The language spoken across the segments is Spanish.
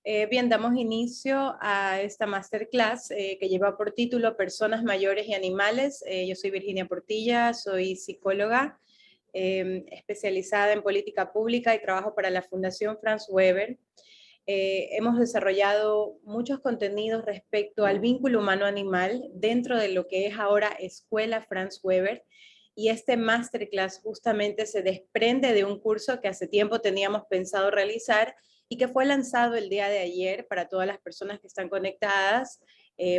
Bien, damos inicio a esta masterclass que lleva por título Personas mayores y animales. Yo soy Virginia Portilla, soy psicóloga especializada en política pública y trabajo para la Fundación Franz Weber. Hemos desarrollado muchos contenidos respecto al vínculo humano-animal dentro de lo que es ahora Escuela Franz Weber. Y este masterclass justamente se desprende de un curso que hace tiempo teníamos pensado realizar y que fue lanzado el día de ayer para todas las personas que están conectadas.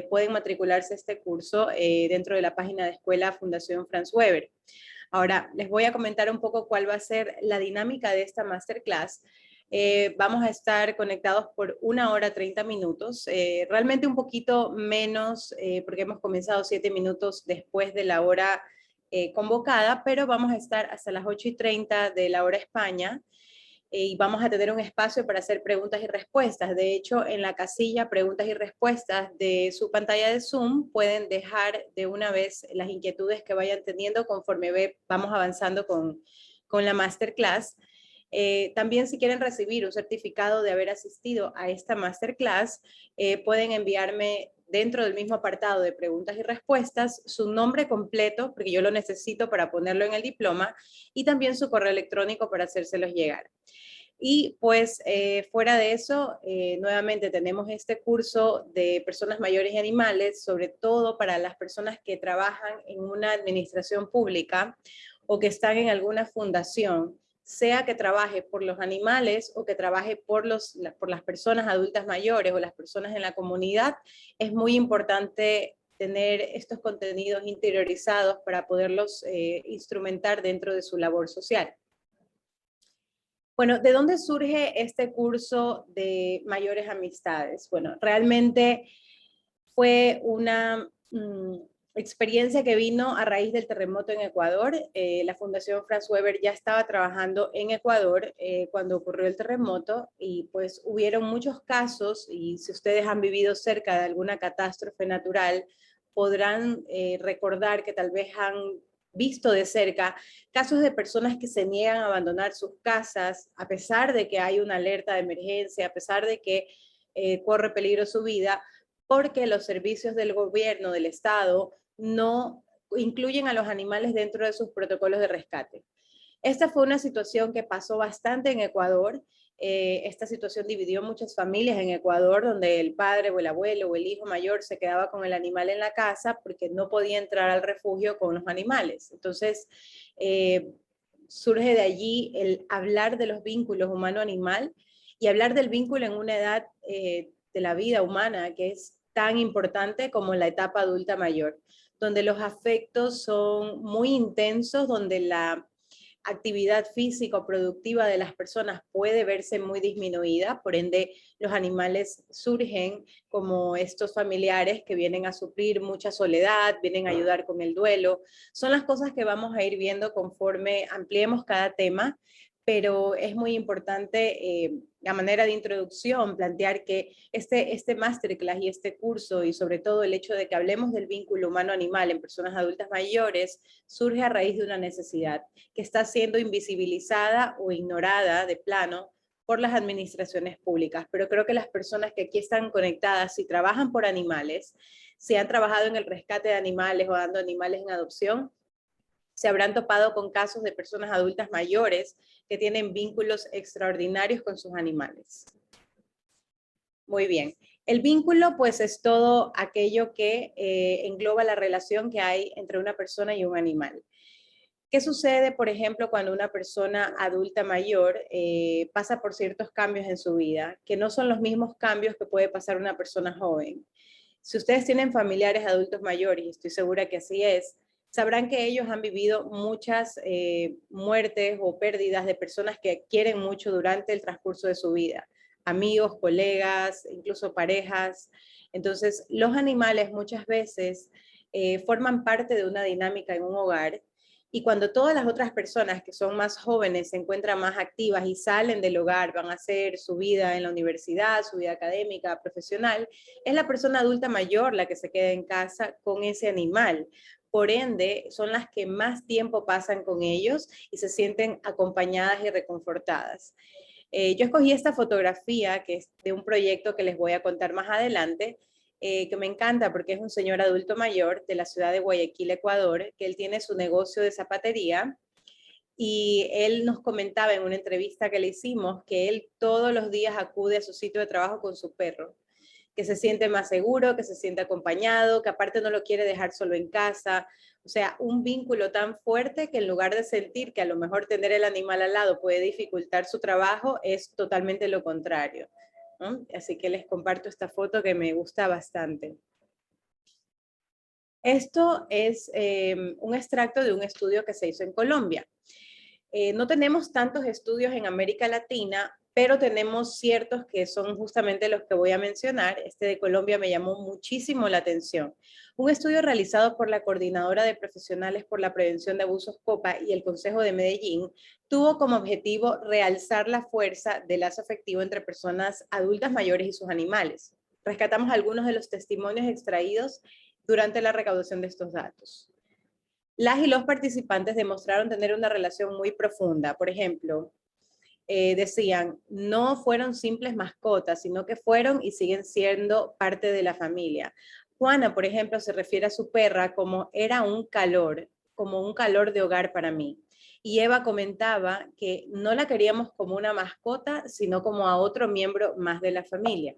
Pueden matricularse a este curso dentro de la página de Escuela Fundación Franz Weber. Ahora, les voy a comentar un poco cuál va a ser la dinámica de esta masterclass. Vamos a estar conectados por 1 hora 30 minutos, realmente un poquito menos porque hemos comenzado 7 minutos después de la hora convocada, pero vamos a estar hasta las 8:30 de la hora España y vamos a tener un espacio para hacer preguntas y respuestas. De hecho, en la casilla preguntas y respuestas de su pantalla de Zoom pueden dejar de una vez las inquietudes que vayan teniendo conforme vamos avanzando con la masterclass. También si quieren recibir un certificado de haber asistido a esta masterclass, pueden enviarme dentro del mismo apartado de preguntas y respuestas su nombre completo, porque yo lo necesito para ponerlo en el diploma, y también su correo electrónico para hacérselos llegar. Y pues fuera de eso, nuevamente tenemos este curso de personas mayores y animales, sobre todo para las personas que trabajan en una administración pública o que están en alguna fundación, sea que trabaje por los animales o que trabaje por las personas adultas mayores o las personas en la comunidad. Es muy importante tener estos contenidos interiorizados para poderlos instrumentar dentro de su labor social. Bueno, ¿de dónde surge este curso de mayores amistades? Bueno, realmente fue una experiencia que vino a raíz del terremoto en Ecuador. La Fundación Franz Weber ya estaba trabajando en Ecuador cuando ocurrió el terremoto y pues hubieron muchos casos, y si ustedes han vivido cerca de alguna catástrofe natural, podrán recordar que tal vez han visto de cerca casos de personas que se niegan a abandonar sus casas a pesar de que hay una alerta de emergencia, a pesar de que corre peligro su vida, porque los servicios del gobierno, del Estado, no incluyen a los animales dentro de sus protocolos de rescate. Esta fue una situación que pasó bastante en Ecuador. Esta situación dividió muchas familias en Ecuador, donde el padre o el abuelo o el hijo mayor se quedaba con el animal en la casa porque no podía entrar al refugio con los animales. Entonces, surge de allí el hablar de los vínculos humano-animal y hablar del vínculo en una edad de la vida humana que es tan importante como la etapa adulta mayor, donde los afectos son muy intensos, donde la actividad física o productiva de las personas puede verse muy disminuida, por ende los animales surgen como estos familiares que vienen a suplir mucha soledad, vienen a ayudar con el duelo. Son las cosas que vamos a ir viendo conforme ampliemos cada tema, pero es muy importante a manera de introducción plantear que este masterclass y este curso, y sobre todo el hecho de que hablemos del vínculo humano-animal en personas adultas mayores, surge a raíz de una necesidad que está siendo invisibilizada o ignorada de plano por las administraciones públicas. Pero creo que las personas que aquí están conectadas, si trabajan por animales, si han trabajado en el rescate de animales o dando animales en adopción, se habrán topado con casos de personas adultas mayores que tienen vínculos extraordinarios con sus animales. Muy bien. El vínculo, pues, es todo aquello que engloba la relación que hay entre una persona y un animal. ¿Qué sucede, por ejemplo, cuando una persona adulta mayor pasa por ciertos cambios en su vida, que no son los mismos cambios que puede pasar una persona joven? Si ustedes tienen familiares adultos mayores, y estoy segura que así es, sabrán que ellos han vivido muchas muertes o pérdidas de personas que quieren mucho durante el transcurso de su vida, amigos, colegas, incluso parejas. Entonces, los animales muchas veces forman parte de una dinámica en un hogar, y cuando todas las otras personas que son más jóvenes se encuentran más activas y salen del hogar, van a hacer su vida en la universidad, su vida académica, profesional, es la persona adulta mayor la que se queda en casa con ese animal. Por ende, son las que más tiempo pasan con ellos y se sienten acompañadas y reconfortadas. Yo escogí esta fotografía, que es de un proyecto que les voy a contar más adelante, que me encanta porque es un señor adulto mayor de la ciudad de Guayaquil, Ecuador, que él tiene su negocio de zapatería y él nos comentaba en una entrevista que le hicimos que él todos los días acude a su sitio de trabajo con su perro, que se siente más seguro, que se siente acompañado, que aparte no lo quiere dejar solo en casa. O sea, un vínculo tan fuerte que en lugar de sentir que a lo mejor tener el animal al lado puede dificultar su trabajo, es totalmente lo contrario, ¿no? Así que les comparto esta foto que me gusta bastante. Esto es un extracto de un estudio que se hizo en Colombia. No tenemos tantos estudios en América Latina, pero tenemos ciertos que son justamente los que voy a mencionar. Este de Colombia me llamó muchísimo la atención. Un estudio realizado por la Coordinadora de Profesionales por la Prevención de Abusos COPA y el Consejo de Medellín tuvo como objetivo realzar la fuerza del lazo afectivo entre personas adultas mayores y sus animales. Rescatamos algunos de los testimonios extraídos durante la recaudación de estos datos. Las y los participantes demostraron tener una relación muy profunda. Por ejemplo, decían, no fueron simples mascotas, sino que fueron y siguen siendo parte de la familia. Juana, por ejemplo, se refiere a su perra como era un calor, como un calor de hogar para mí. Y Eva comentaba que no la queríamos como una mascota, sino como a otro miembro más de la familia.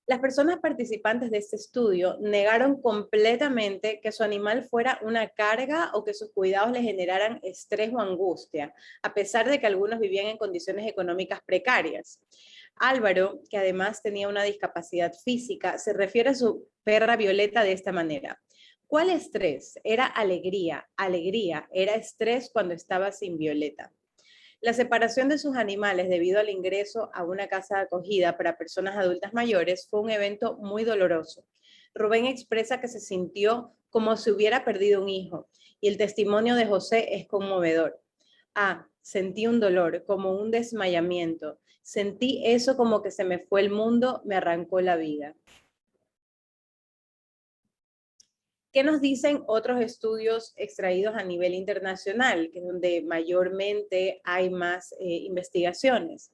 Las personas participantes de este estudio negaron completamente que su animal fuera una carga o que sus cuidados le generaran estrés o angustia, a pesar de que algunos vivían en condiciones económicas precarias. Álvaro, que además tenía una discapacidad física, se refiere a su perra Violeta de esta manera. ¿Cuál estrés? Era alegría. Alegría era estrés cuando estaba sin Violeta. La separación de sus animales debido al ingreso a una casa de acogida para personas adultas mayores fue un evento muy doloroso. Rubén expresa que se sintió como si hubiera perdido un hijo y el testimonio de José es conmovedor. Sentí un dolor, como un desmayamiento. Sentí eso como que se me fue el mundo, me arrancó la vida. ¿Qué nos dicen otros estudios extraídos a nivel internacional, que es donde mayormente hay más investigaciones?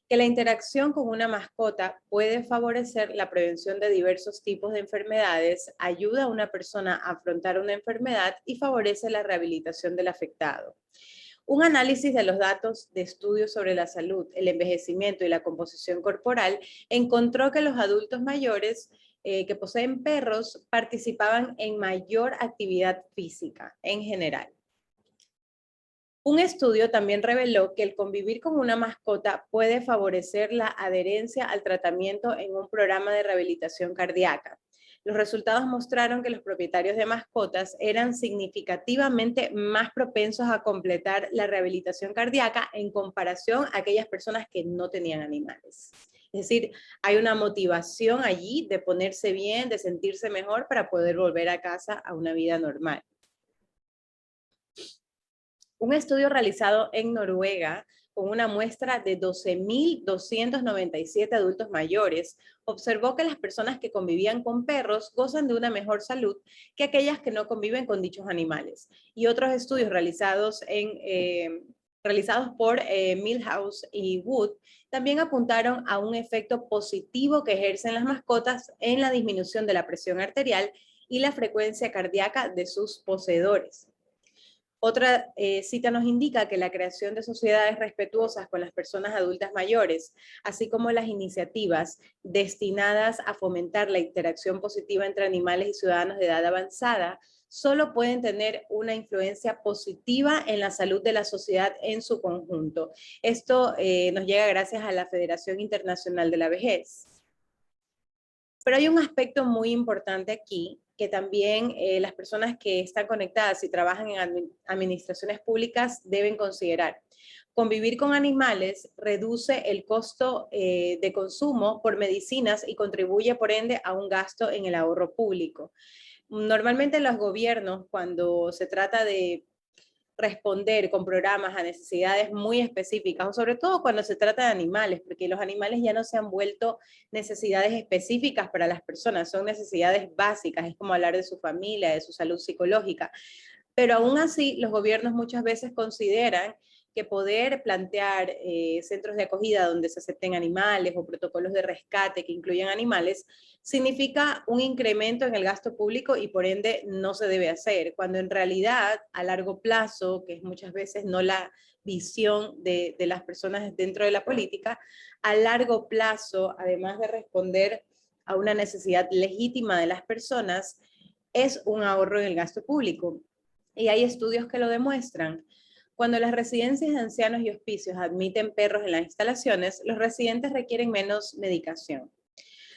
Que la interacción con una mascota puede favorecer la prevención de diversos tipos de enfermedades, ayuda a una persona a afrontar una enfermedad y favorece la rehabilitación del afectado. Un análisis de los datos de estudios sobre la salud, el envejecimiento y la composición corporal encontró que los adultos mayores que poseen perros participaban en mayor actividad física en general. Un estudio también reveló que el convivir con una mascota puede favorecer la adherencia al tratamiento en un programa de rehabilitación cardíaca. Los resultados mostraron que los propietarios de mascotas eran significativamente más propensos a completar la rehabilitación cardíaca en comparación a aquellas personas que no tenían animales. Es decir, hay una motivación allí de ponerse bien, de sentirse mejor para poder volver a casa a una vida normal. Un estudio realizado en Noruega con una muestra de 12.297 adultos mayores, observó que las personas que convivían con perros gozan de una mejor salud que aquellas que no conviven con dichos animales. Y otros estudios realizados por Milhouse y Wood también apuntaron a un efecto positivo que ejercen las mascotas en la disminución de la presión arterial y la frecuencia cardíaca de sus poseedores. Otra cita nos indica que la creación de sociedades respetuosas con las personas adultas mayores, así como las iniciativas destinadas a fomentar la interacción positiva entre animales y ciudadanos de edad avanzada, solo pueden tener una influencia positiva en la salud de la sociedad en su conjunto. Esto nos llega gracias a la Federación Internacional de la Vejez. Pero hay un aspecto muy importante aquí que también las personas que están conectadas y trabajan en administraciones públicas deben considerar. Convivir con animales reduce el costo de consumo por medicinas y contribuye por ende a un gasto en el ahorro público. Normalmente los gobiernos, cuando se trata de responder con programas a necesidades muy específicas, o sobre todo cuando se trata de animales, porque los animales ya no se han vuelto necesidades específicas para las personas, son necesidades básicas, es como hablar de su familia, de su salud psicológica. Pero aún así, los gobiernos muchas veces consideran que poder plantear centros de acogida donde se acepten animales o protocolos de rescate que incluyan animales significa un incremento en el gasto público y por ende no se debe hacer, cuando en realidad a largo plazo, que es muchas veces no la visión de las personas dentro de la política, a largo plazo, además de responder a una necesidad legítima de las personas, es un ahorro en el gasto público. Y hay estudios que lo demuestran. Cuando las residencias de ancianos y hospicios admiten perros en las instalaciones, los residentes requieren menos medicación.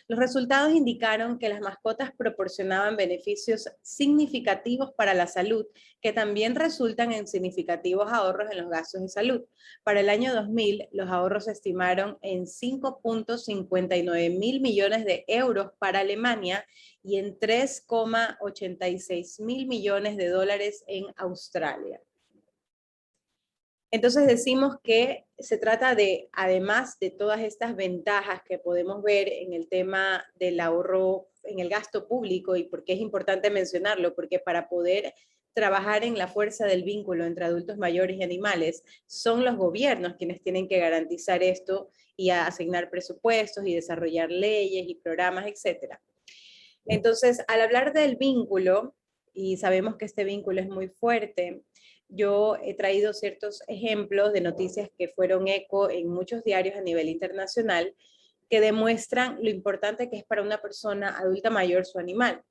Los resultados indicaron que las mascotas proporcionaban beneficios significativos para la salud, que también resultan en significativos ahorros en los gastos de salud. Para el año 2000, los ahorros se estimaron en 5.59 mil millones de euros para Alemania y en 3,86 mil millones de dólares en Australia. Entonces decimos que se trata de, además de todas estas ventajas que podemos ver en el tema del ahorro en el gasto público, y por qué es importante mencionarlo, porque para poder trabajar en la fuerza del vínculo entre adultos mayores y animales, son los gobiernos quienes tienen que garantizar esto y asignar presupuestos y desarrollar leyes y programas, etc. Entonces, al hablar del vínculo, y sabemos que este vínculo es muy fuerte, yo he traído ciertos ejemplos de noticias que fueron eco en muchos diarios a nivel internacional que demuestran lo importante que es para una persona adulta mayor su animal.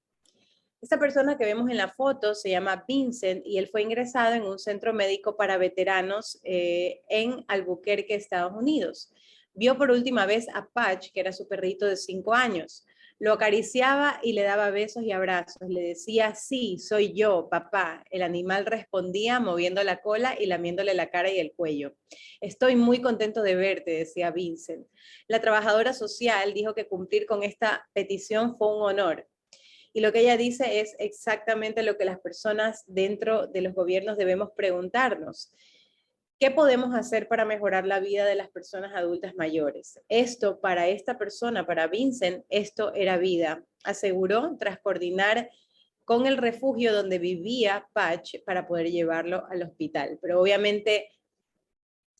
Esta persona que vemos en la foto se llama Vincent y él fue ingresado en un centro médico para veteranos en Albuquerque, Estados Unidos. Vio por última vez a Patch, que era su perrito de 5 años. Lo acariciaba y le daba besos y abrazos. Le decía, sí, soy yo, papá. El animal respondía moviendo la cola y lamiéndole la cara y el cuello. Estoy muy contento de verte, decía Vincent. La trabajadora social dijo que cumplir con esta petición fue un honor. Y lo que ella dice es exactamente lo que las personas dentro de los gobiernos debemos preguntarnos. ¿Qué podemos hacer para mejorar la vida de las personas adultas mayores? Esto para esta persona, para Vincent, esto era vida, aseguró tras coordinar con el refugio donde vivía Patch para poder llevarlo al hospital. Pero obviamente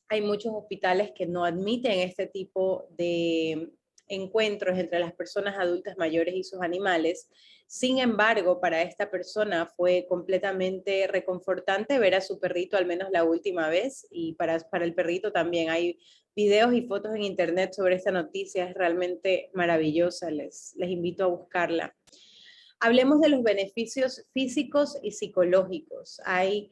hay muchos hospitales que no admiten este tipo de encuentros entre las personas adultas mayores y sus animales. Sin embargo, para esta persona fue completamente reconfortante ver a su perrito al menos la última vez, y para el perrito también. Hay videos y fotos en internet sobre esta noticia, es realmente maravillosa, les invito a buscarla. Hablemos de los beneficios físicos y psicológicos. Hay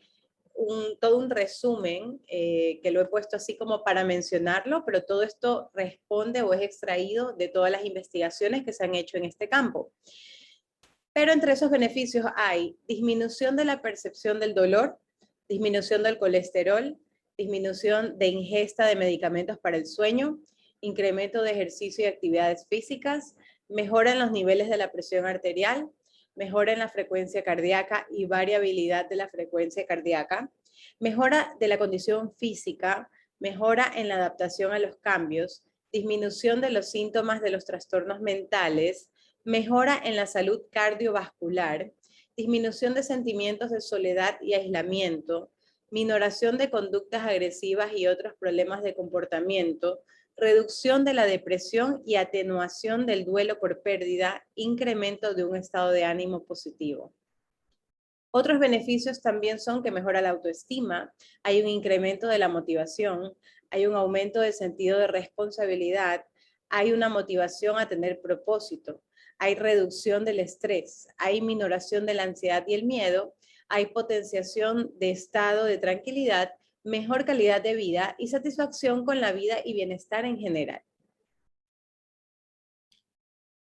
todo un resumen que lo he puesto así como para mencionarlo, pero todo esto responde o es extraído de todas las investigaciones que se han hecho en este campo. Pero entre esos beneficios hay disminución de la percepción del dolor, disminución del colesterol, disminución de ingesta de medicamentos para el sueño, incremento de ejercicio y actividades físicas, mejora en los niveles de la presión arterial, mejora en la frecuencia cardíaca y variabilidad de la frecuencia cardíaca, mejora de la condición física, mejora en la adaptación a los cambios, disminución de los síntomas de los trastornos mentales, mejora en la salud cardiovascular, disminución de sentimientos de soledad y aislamiento, minoración de conductas agresivas y otros problemas de comportamiento, reducción de la depresión y atenuación del duelo por pérdida, incremento de un estado de ánimo positivo. Otros beneficios también son que mejora la autoestima, hay un incremento de la motivación, hay un aumento del sentido de responsabilidad, hay una motivación a tener propósito, hay reducción del estrés, hay minoración de la ansiedad y el miedo, hay potenciación de estado de tranquilidad, mejor calidad de vida y satisfacción con la vida y bienestar en general.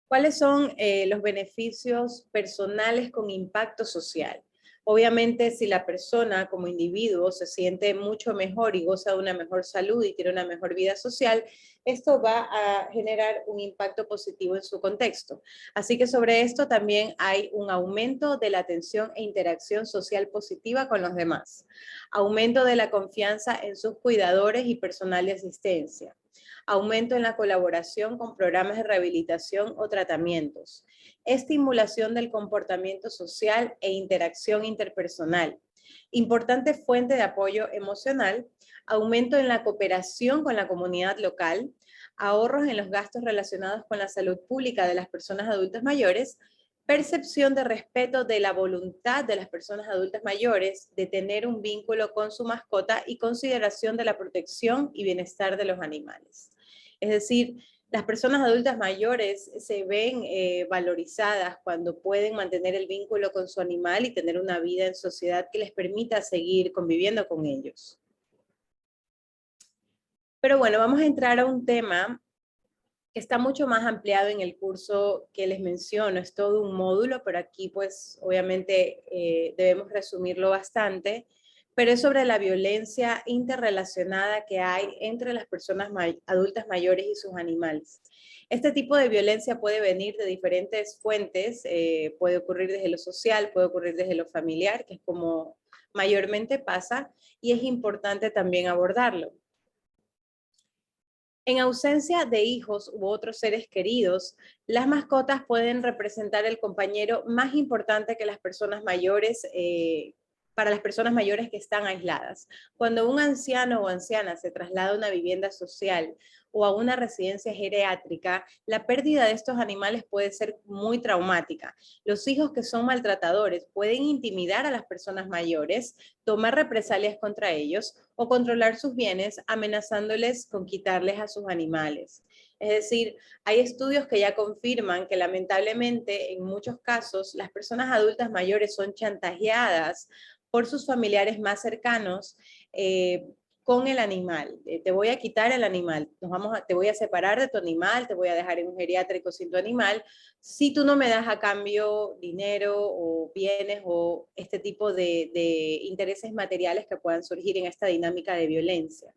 ¿Cuáles son los beneficios personales con impacto social? Obviamente, si la persona como individuo se siente mucho mejor y goza de una mejor salud y tiene una mejor vida social, esto va a generar un impacto positivo en su contexto. Así que sobre esto también hay un aumento de la atención e interacción social positiva con los demás, aumento de la confianza en sus cuidadores y personal de asistencia, aumento en la colaboración con programas de rehabilitación o tratamientos, estimulación del comportamiento social e interacción interpersonal, Importante fuente de apoyo emocional, aumento en la cooperación con la comunidad local, ahorros en los gastos relacionados con la salud pública de las personas adultas mayores, percepción de respeto de la voluntad de las personas adultas mayores de tener un vínculo con su mascota y consideración de la protección y bienestar de los animales. Es decir, las personas adultas mayores se ven valorizadas cuando pueden mantener el vínculo con su animal y tener una vida en sociedad que les permita seguir conviviendo con ellos. Pero bueno, vamos a entrar a un tema que está mucho más ampliado en el curso que les menciono. Es todo un módulo, pero aquí pues obviamente debemos resumirlo bastante, pero es sobre la violencia interrelacionada que hay entre las personas adultas mayores y sus animales. Este tipo de violencia puede venir de diferentes fuentes, puede ocurrir desde lo social, puede ocurrir desde lo familiar, que es como mayormente pasa, y es importante también abordarlo. En ausencia de hijos u otros seres queridos, las mascotas pueden representar el compañero más importante que las personas mayores, para las personas mayores que están aisladas. Cuando un anciano o anciana se traslada a una vivienda social o a una residencia geriátrica, la pérdida de estos animales puede ser muy traumática. Los hijos que son maltratadores pueden intimidar a las personas mayores, tomar represalias contra ellos o controlar sus bienes amenazándoles con quitarles a sus animales. Es decir, hay estudios que ya confirman que lamentablemente en muchos casos las personas adultas mayores son chantajeadas por sus familiares más cercanos con el animal. Te voy a quitar el animal, te voy a separar de tu animal, te voy a dejar en un geriátrico sin tu animal, si tú no me das a cambio dinero o bienes o este tipo de intereses materiales que puedan surgir en esta dinámica de violencia.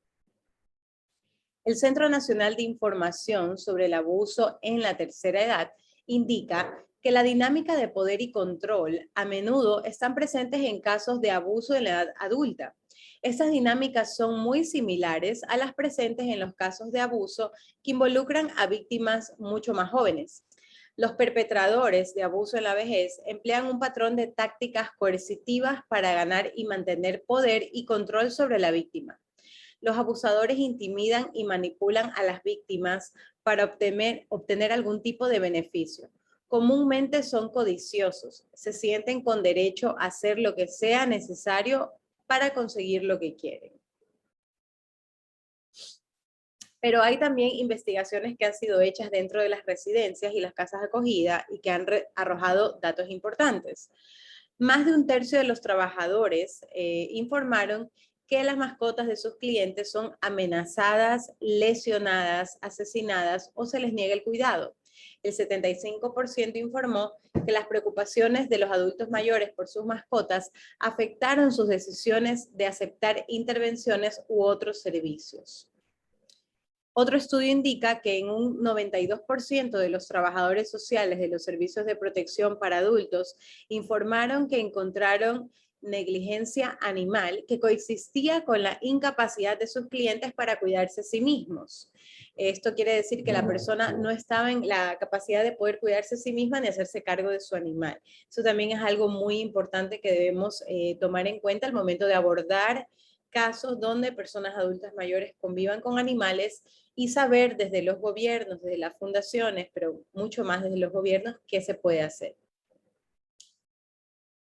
El Centro Nacional de Información sobre el Abuso en la Tercera Edad indica que la dinámica de poder y control a menudo están presentes en casos de abuso en la edad adulta. Estas dinámicas son muy similares a las presentes en los casos de abuso que involucran a víctimas mucho más jóvenes. Los perpetradores de abuso en la vejez emplean un patrón de tácticas coercitivas para ganar y mantener poder y control sobre la víctima. Los abusadores intimidan y manipulan a las víctimas para obtener algún tipo de beneficio. Comúnmente son codiciosos, se sienten con derecho a hacer lo que sea necesario para conseguir lo que quieren. Pero hay también investigaciones que han sido hechas dentro de las residencias y las casas de acogida y que han arrojado datos importantes. Más de un tercio de los trabajadores informaron que las mascotas de sus clientes son amenazadas, lesionadas, asesinadas o se les niega el cuidado. El 75% informó que las preocupaciones de los adultos mayores por sus mascotas afectaron sus decisiones de aceptar intervenciones u otros servicios. Otro estudio indica que en un 92% de los trabajadores sociales de los servicios de protección para adultos informaron que encontraron negligencia animal que coexistía con la incapacidad de sus clientes para cuidarse a sí mismos. Esto quiere decir que la persona no estaba en la capacidad de poder cuidarse a sí misma ni hacerse cargo de su animal. Eso también es algo muy importante que debemos tomar en cuenta al momento de abordar casos donde personas adultas mayores convivan con animales y saber desde los gobiernos, desde las fundaciones, pero mucho más desde los gobiernos, qué se puede hacer.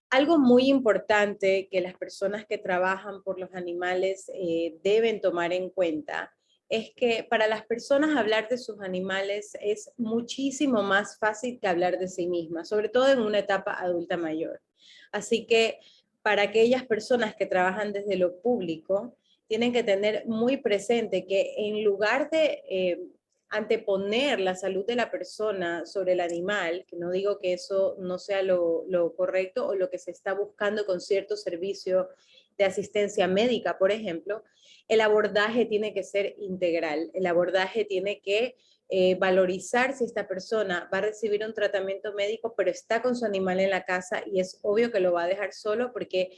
Algo muy importante que las personas que trabajan por los animales deben tomar en cuenta es que para las personas hablar de sus animales es muchísimo más fácil que hablar de sí mismas, sobre todo en una etapa adulta mayor. Así que para aquellas personas que trabajan desde lo público, tienen que tener muy presente que en lugar de anteponer la salud de la persona sobre el animal, que no digo que eso no sea lo correcto o lo que se está buscando con cierto servicio de asistencia médica, por ejemplo, el abordaje tiene que ser integral, el abordaje tiene que valorizar si esta persona va a recibir un tratamiento médico, pero está con su animal en la casa y es obvio que lo va a dejar solo porque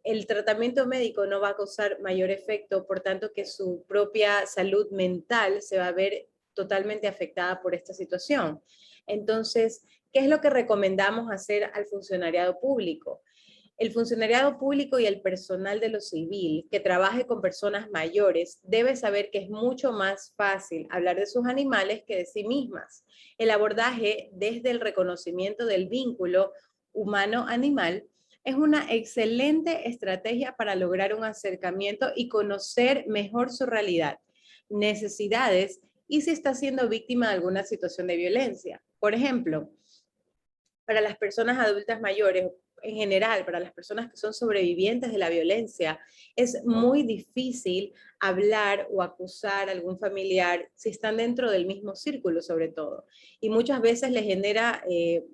el tratamiento médico no va a causar mayor efecto, por tanto que su propia salud mental se va a ver totalmente afectada por esta situación. Entonces, ¿qué es lo que recomendamos hacer al funcionariado público? El funcionariado público y el personal de lo civil que trabaje con personas mayores debe saber que es mucho más fácil hablar de sus animales que de sí mismas. El abordaje desde el reconocimiento del vínculo humano-animal es una excelente estrategia para lograr un acercamiento y conocer mejor su realidad, necesidades y si está siendo víctima de alguna situación de violencia. Por ejemplo, para las personas adultas mayores, en general, para las personas que son sobrevivientes de la violencia, es muy difícil hablar o acusar a algún familiar si están dentro del mismo círculo, sobre todo. Y muchas veces les genera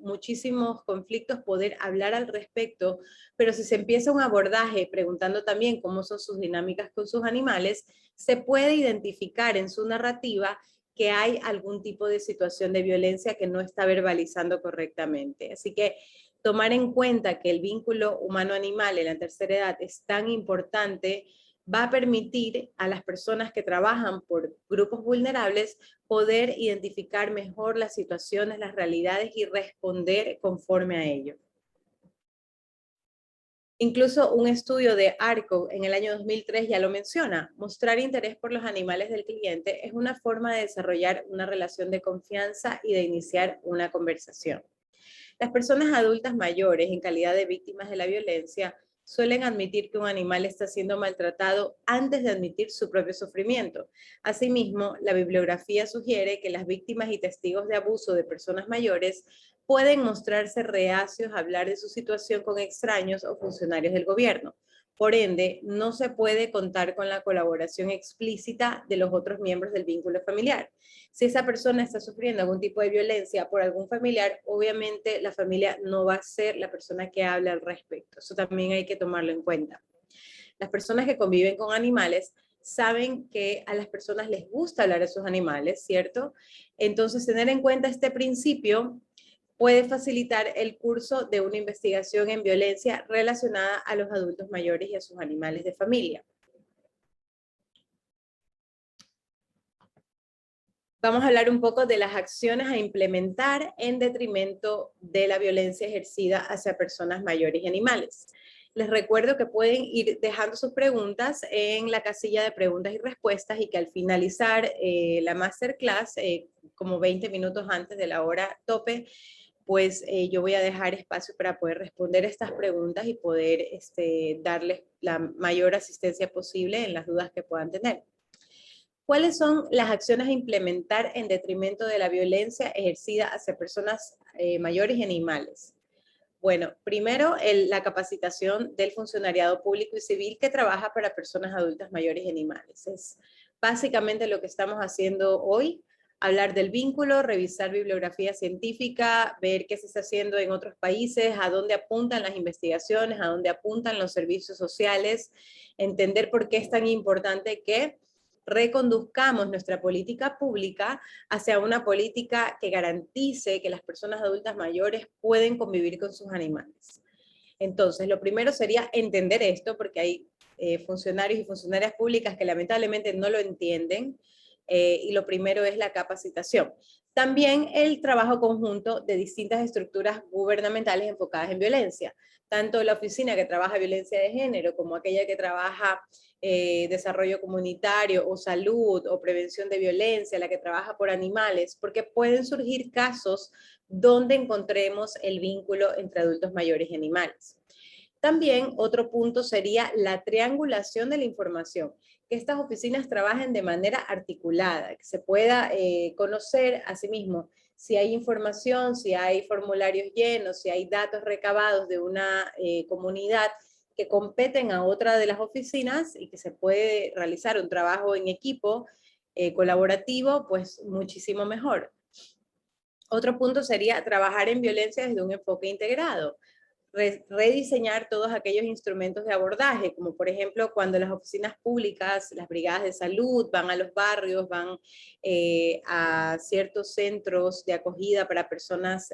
muchísimos conflictos poder hablar al respecto, pero si se empieza un abordaje preguntando también cómo son sus dinámicas con sus animales, se puede identificar en su narrativa que hay algún tipo de situación de violencia que no está verbalizando correctamente. Así que tomar en cuenta que el vínculo humano-animal en la tercera edad es tan importante va a permitir a las personas que trabajan por grupos vulnerables poder identificar mejor las situaciones, las realidades y responder conforme a ello. Incluso un estudio de ARCO en el año 2003 ya lo menciona. Mostrar interés por los animales del cliente es una forma de desarrollar una relación de confianza y de iniciar una conversación. Las personas adultas mayores en calidad de víctimas de la violencia suelen admitir que un animal está siendo maltratado antes de admitir su propio sufrimiento. Asimismo, la bibliografía sugiere que las víctimas y testigos de abuso de personas mayores pueden mostrarse reacios a hablar de su situación con extraños o funcionarios del gobierno. Por ende, no se puede contar con la colaboración explícita de los otros miembros del vínculo familiar. Si esa persona está sufriendo algún tipo de violencia por algún familiar, obviamente la familia no va a ser la persona que hable al respecto. Eso también hay que tomarlo en cuenta. Las personas que conviven con animales saben que a las personas les gusta hablar de sus animales, ¿cierto? Entonces, tener en cuenta este principio puede facilitar el curso de una investigación en violencia relacionada a los adultos mayores y a sus animales de familia. Vamos a hablar un poco de las acciones a implementar en detrimento de la violencia ejercida hacia personas mayores y animales. Les recuerdo que pueden ir dejando sus preguntas en la casilla de preguntas y respuestas y que al finalizar la masterclass, como 20 minutos antes de la hora tope, pues yo voy a dejar espacio para poder responder estas preguntas y poder darles la mayor asistencia posible en las dudas que puedan tener. ¿Cuáles son las acciones a implementar en detrimento de la violencia ejercida hacia personas mayores y animales? Bueno, primero la capacitación del funcionariado público y civil que trabaja para personas adultas mayores y animales. Es básicamente lo que estamos haciendo hoy, hablar del vínculo, revisar bibliografía científica, ver qué se está haciendo en otros países, a dónde apuntan las investigaciones, a dónde apuntan los servicios sociales, entender por qué es tan importante que reconduzcamos nuestra política pública hacia una política que garantice que las personas adultas mayores pueden convivir con sus animales. Entonces, lo primero sería entender esto, porque hay funcionarios y funcionarias públicas que lamentablemente no lo entienden, y lo primero es la capacitación. También el trabajo conjunto de distintas estructuras gubernamentales enfocadas en violencia, tanto la oficina que trabaja violencia de género como aquella que trabaja desarrollo comunitario o salud o prevención de violencia, la que trabaja por animales, porque pueden surgir casos donde encontremos el vínculo entre adultos mayores y animales. También otro punto sería la triangulación de la información, que estas oficinas trabajen de manera articulada, que se pueda conocer a sí mismo si hay información, si hay formularios llenos, si hay datos recabados de una comunidad que competen a otra de las oficinas y que se puede realizar un trabajo en equipo colaborativo, pues muchísimo mejor. Otro punto sería trabajar en violencia desde un enfoque integrado. Rediseñar todos aquellos instrumentos de abordaje, como por ejemplo cuando las oficinas públicas, las brigadas de salud van a los barrios, van a ciertos centros de acogida para personas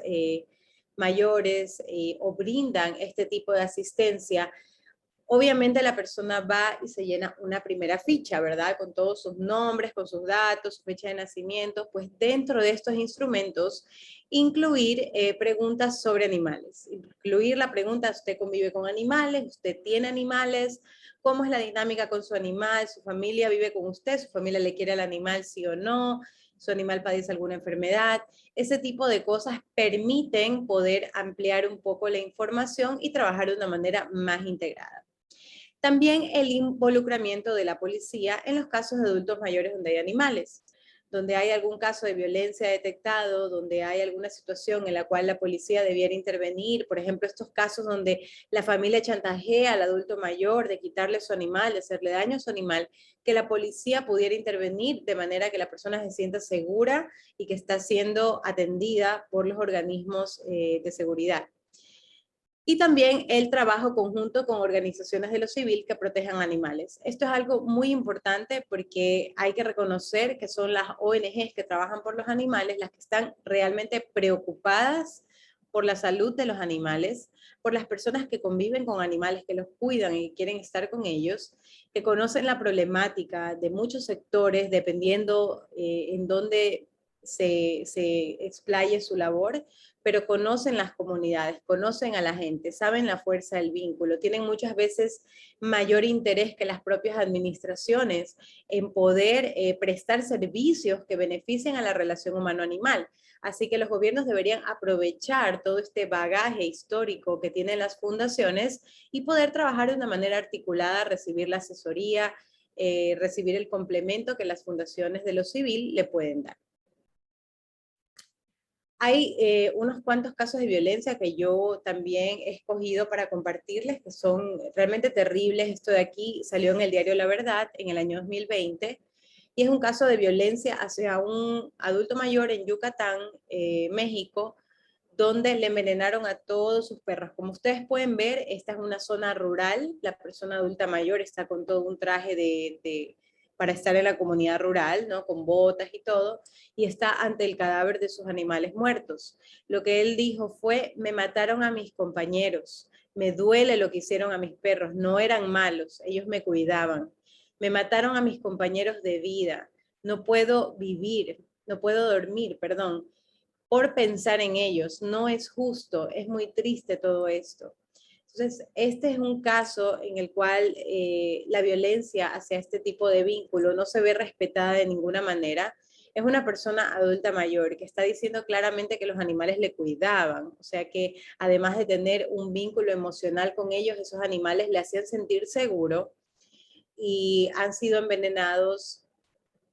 mayores o brindan este tipo de asistencia, Obviamente la persona va y se llena una primera ficha, ¿verdad? Con todos sus nombres, con sus datos, su fecha de nacimiento. Pues dentro de estos instrumentos, incluir preguntas sobre animales. Incluir la pregunta, ¿usted convive con animales? ¿Usted tiene animales? ¿Cómo es la dinámica con su animal? ¿Su familia vive con usted? ¿Su familia le quiere al animal, sí o no? ¿Su animal padece alguna enfermedad? Ese tipo de cosas permiten poder ampliar un poco la información y trabajar de una manera más integrada. También el involucramiento de la policía en los casos de adultos mayores donde hay animales, donde hay algún caso de violencia detectado, donde hay alguna situación en la cual la policía debiera intervenir, por ejemplo, estos casos donde la familia chantajea al adulto mayor de quitarle su animal, de hacerle daño a su animal, que la policía pudiera intervenir de manera que la persona se sienta segura y que está siendo atendida por los organismos de seguridad. Y también el trabajo conjunto con organizaciones de lo civil que protejan animales. Esto es algo muy importante porque hay que reconocer que son las ONGs que trabajan por los animales las que están realmente preocupadas por la salud de los animales, por las personas que conviven con animales, que los cuidan y quieren estar con ellos, que conocen la problemática de muchos sectores dependiendo en dónde se explaye su labor, pero conocen las comunidades, conocen a la gente, saben la fuerza del vínculo, tienen muchas veces mayor interés que las propias administraciones en poder prestar servicios que beneficien a la relación humano-animal. Así que los gobiernos deberían aprovechar todo este bagaje histórico que tienen las fundaciones y poder trabajar de una manera articulada, recibir la asesoría, recibir el complemento que las fundaciones de lo civil le pueden dar. Hay unos cuantos casos de violencia que yo también he escogido para compartirles, que son realmente terribles. Esto de aquí salió en el diario La Verdad en el año 2020, y es un caso de violencia hacia un adulto mayor en Yucatán, México, donde le envenenaron a todos sus perros. Como ustedes pueden ver, esta es una zona rural, la persona adulta mayor está con todo un traje para estar en la comunidad rural, ¿no? Con botas y todo, y está ante el cadáver de sus animales muertos. Lo que él dijo fue, me mataron a mis compañeros, me duele lo que hicieron a mis perros, no eran malos, ellos me cuidaban, me mataron a mis compañeros de vida, no puedo vivir, no puedo dormir, perdón, por pensar en ellos. No es justo, es muy triste todo esto. Entonces, este es un caso en el cual la violencia hacia este tipo de vínculo no se ve respetada de ninguna manera. Es una persona adulta mayor que está diciendo claramente que los animales le cuidaban, o sea que además de tener un vínculo emocional con ellos, esos animales le hacían sentir seguro, y han sido envenenados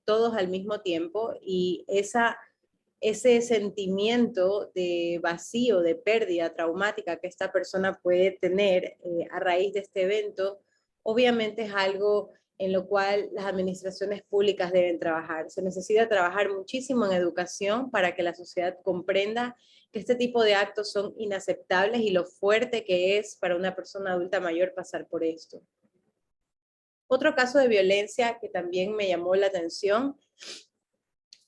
todos al mismo tiempo, y ese sentimiento de vacío, de pérdida traumática que esta persona puede tener a raíz de este evento, obviamente es algo en lo cual las administraciones públicas deben trabajar. Se necesita trabajar muchísimo en educación para que la sociedad comprenda que este tipo de actos son inaceptables y lo fuerte que es para una persona adulta mayor pasar por esto. Otro caso de violencia que también me llamó la atención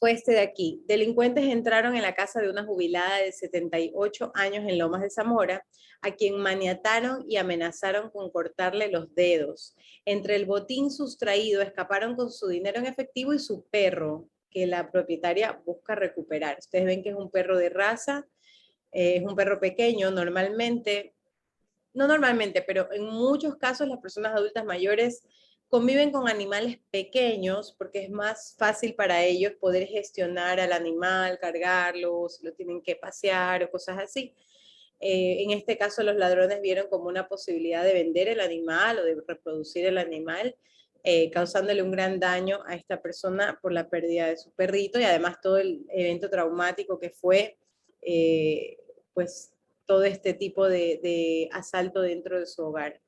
fue este de aquí. Delincuentes entraron en la casa de una jubilada de 78 años en Lomas de Zamora, a quien maniataron y amenazaron con cortarle los dedos. Entre el botín sustraído escaparon con su dinero en efectivo y su perro, que la propietaria busca recuperar. Ustedes ven que es un perro de raza, es un perro pequeño, normalmente, no normalmente, pero en muchos casos las personas adultas mayores conviven con animales pequeños porque es más fácil para ellos poder gestionar al animal, cargarlo, si lo tienen que pasear o cosas así. En este caso los ladrones vieron como una posibilidad de vender el animal o de reproducir el animal, causándole un gran daño a esta persona por la pérdida de su perrito, y además todo el evento traumático que fue, pues todo este tipo de asalto dentro de su hogar.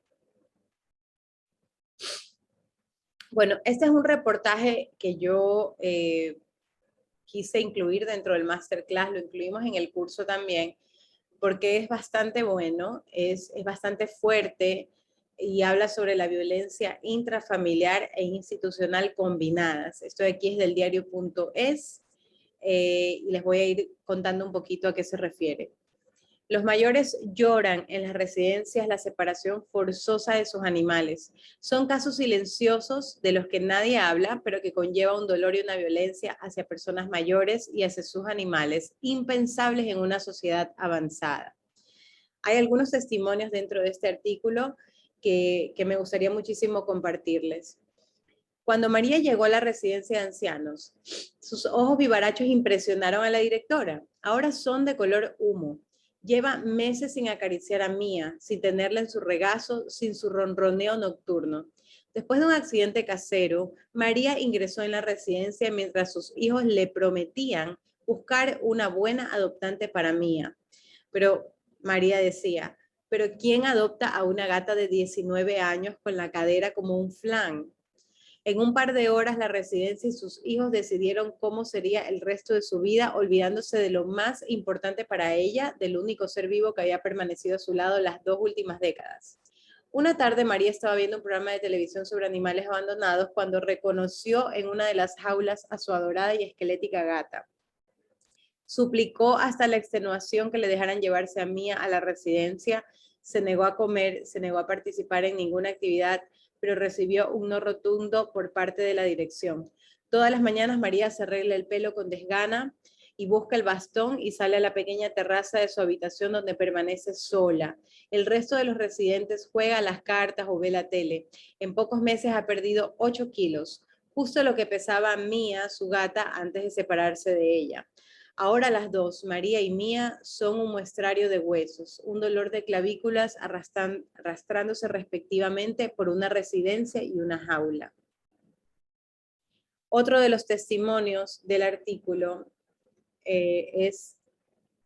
Bueno, este es un reportaje que yo quise incluir dentro del masterclass, lo incluimos en el curso también, porque es bastante bueno, es bastante fuerte y habla sobre la violencia intrafamiliar e institucional combinadas. Esto de aquí es del diario.es, y les voy a ir contando un poquito a qué se refiere. Los mayores lloran en las residencias la separación forzosa de sus animales. Son casos silenciosos de los que nadie habla, pero que conlleva un dolor y una violencia hacia personas mayores y hacia sus animales, impensables en una sociedad avanzada. Hay algunos testimonios dentro de este artículo que me gustaría muchísimo compartirles. Cuando María llegó a la residencia de ancianos, sus ojos vivarachos impresionaron a la directora. Ahora son de color humo. Lleva meses sin acariciar a Mía, sin tenerla en su regazo, sin su ronroneo nocturno. Después de un accidente casero, María ingresó en la residencia mientras sus hijos le prometían buscar una buena adoptante para Mía. Pero María decía, ¿pero quién adopta a una gata de 19 años con la cadera como un flan? En un par de horas, la residencia y sus hijos decidieron cómo sería el resto de su vida, olvidándose de lo más importante para ella, del único ser vivo que había permanecido a su lado las 2 últimas décadas. Una tarde, María estaba viendo un programa de televisión sobre animales abandonados cuando reconoció en una de las jaulas a su adorada y esquelética gata. Suplicó hasta la extenuación que le dejaran llevarse a Mía a la residencia, se negó a comer, se negó a participar en ninguna actividad, pero recibió un no rotundo por parte de la dirección. Todas las mañanas María se arregla el pelo con desgana y busca el bastón y sale a la pequeña terraza de su habitación donde permanece sola. El resto de los residentes juega a las cartas o ve la tele. En pocos meses ha perdido 8 kilos, justo lo que pesaba Mía, su gata, antes de separarse de ella. Ahora las dos, María y Mía, son un muestrario de huesos, un dolor de clavículas arrastrándose respectivamente por una residencia y una jaula. Otro de los testimonios del artículo es: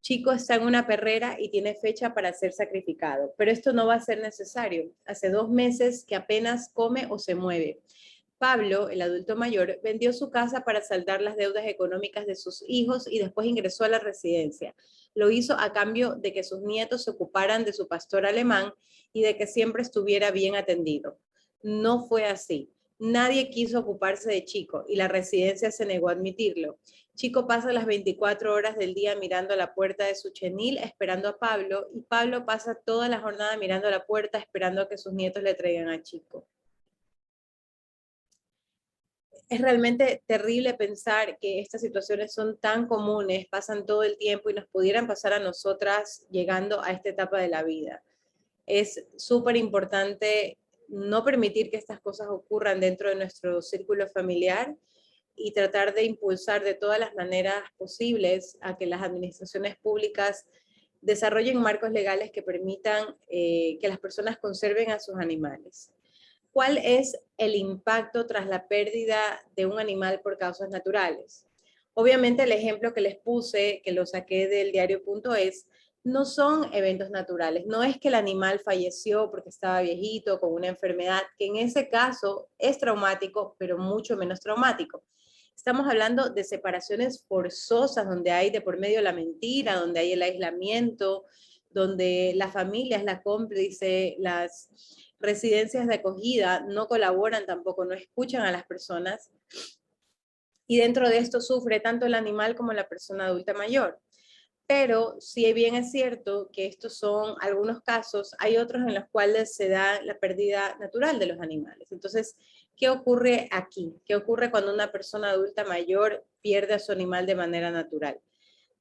Chico está en una perrera y tiene fecha para ser sacrificado, pero esto no va a ser necesario. Hace 2 meses que apenas come o se mueve. Pablo, el adulto mayor, vendió su casa para saldar las deudas económicas de sus hijos y después ingresó a la residencia. Lo hizo a cambio de que sus nietos se ocuparan de su pastor alemán y de que siempre estuviera bien atendido. No fue así. Nadie quiso ocuparse de Chico y la residencia se negó a admitirlo. Chico pasa las 24 horas del día mirando a la puerta de su chenil esperando a Pablo, y Pablo pasa toda la jornada mirando a la puerta esperando a que sus nietos le traigan a Chico. Es realmente terrible pensar que estas situaciones son tan comunes, pasan todo el tiempo y nos pudieran pasar a nosotras llegando a esta etapa de la vida. Es súper importante no permitir que estas cosas ocurran dentro de nuestro círculo familiar y tratar de impulsar de todas las maneras posibles a que las administraciones públicas desarrollen marcos legales que permitan que las personas conserven a sus animales. ¿Cuál es el impacto tras la pérdida de un animal por causas naturales? Obviamente el ejemplo que les puse, que lo saqué del diario.es, no son eventos naturales. No es que el animal falleció porque estaba viejito, con una enfermedad, que en ese caso es traumático, pero mucho menos traumático. Estamos hablando de separaciones forzosas, donde hay de por medio la mentira, donde hay el aislamiento, donde la familia es la cómplice, las residencias de acogida no colaboran tampoco, no escuchan a las personas, y dentro de esto sufre tanto el animal como la persona adulta mayor. Pero si bien es cierto que estos son algunos casos, hay otros en los cuales se da la pérdida natural de los animales. Entonces, ¿qué ocurre aquí? ¿Qué ocurre cuando una persona adulta mayor pierde a su animal de manera natural?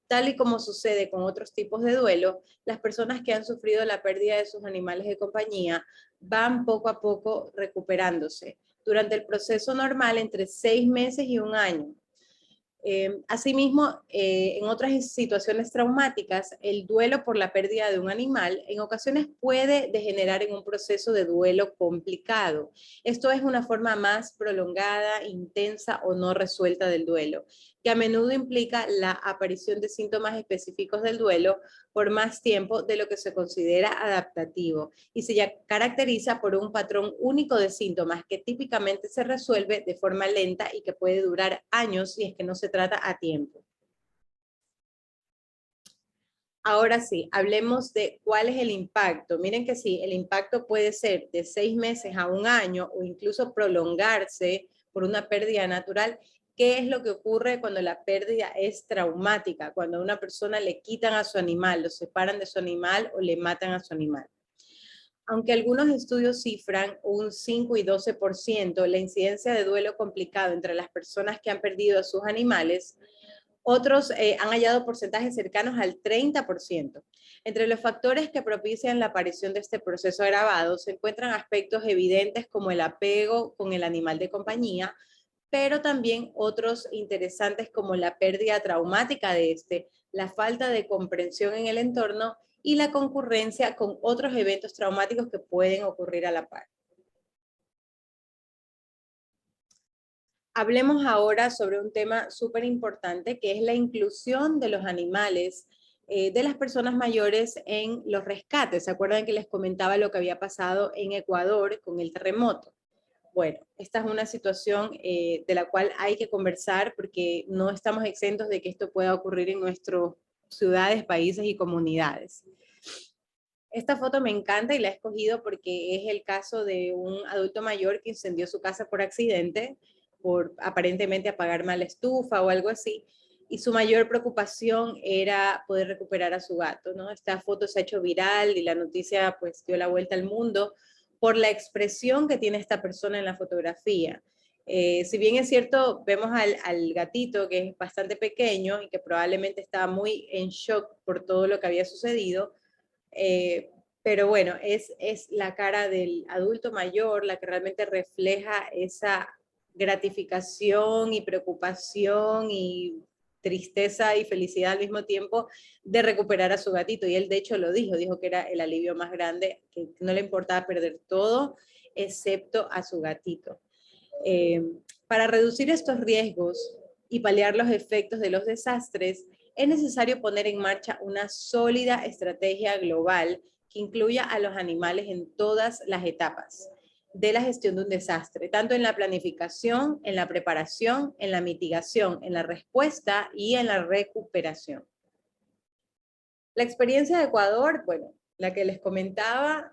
Tal y como sucede con otros tipos de duelo, las personas que han sufrido la pérdida de sus animales de compañía van poco a poco recuperándose. Durante el proceso normal, entre 6 meses y 1 año. Asimismo, en otras situaciones traumáticas, el duelo por la pérdida de un animal en ocasiones puede degenerar en un proceso de duelo complicado. Esto es una forma más prolongada, intensa o no resuelta del duelo, que a menudo implica la aparición de síntomas específicos del duelo por más tiempo de lo que se considera adaptativo y se ya caracteriza por un patrón único de síntomas que típicamente se resuelve de forma lenta y que puede durar años si es que no se trata a tiempo. Ahora sí, hablemos de cuál es el impacto. Miren que sí, el impacto puede ser de 6 meses a 1 año o incluso prolongarse por una pérdida natural. ¿Qué es lo que ocurre cuando la pérdida es traumática? Cuando a una persona le quitan a su animal, lo separan de su animal o le matan a su animal. Aunque algunos estudios cifran un 5 y 12% la incidencia de duelo complicado entre las personas que han perdido a sus animales, otros han hallado porcentajes cercanos al 30%. Entre los factores que propician la aparición de este proceso agravado se encuentran aspectos evidentes como el apego con el animal de compañía, pero también otros interesantes como la pérdida traumática de este, la falta de comprensión en el entorno y la concurrencia con otros eventos traumáticos que pueden ocurrir a la par. Hablemos ahora sobre un tema súper importante que es la inclusión de los animales de las personas mayores en los rescates. ¿Se acuerdan que les comentaba lo que había pasado en Ecuador con el terremoto? Bueno, esta es una situación de la cual hay que conversar porque no estamos exentos de que esto pueda ocurrir en nuestras ciudades, países y comunidades. Esta foto me encanta y la he escogido porque es el caso de un adulto mayor que incendió su casa por accidente, por aparentemente apagar mal la estufa o algo así, y su mayor preocupación era poder recuperar a su gato, ¿no? Esta foto se ha hecho viral y la noticia pues dio la vuelta al mundo por la expresión que tiene esta persona en la fotografía. Si bien es cierto, vemos al gatito que es bastante pequeño y que probablemente estaba muy en shock por todo lo que había sucedido, pero bueno, es la cara del adulto mayor la que realmente refleja esa gratificación y preocupación y tristeza y felicidad al mismo tiempo de recuperar a su gatito. Y él de hecho lo dijo que era el alivio más grande, que no le importaba perder todo, excepto a su gatito. Eh, para reducir estos riesgos y paliar los efectos de los desastres, es necesario poner en marcha una sólida estrategia global que incluya a los animales en todas las etapas de la gestión de un desastre, tanto en la planificación, en la preparación, en la mitigación, en la respuesta y en la recuperación. La experiencia de Ecuador, bueno, la que les comentaba,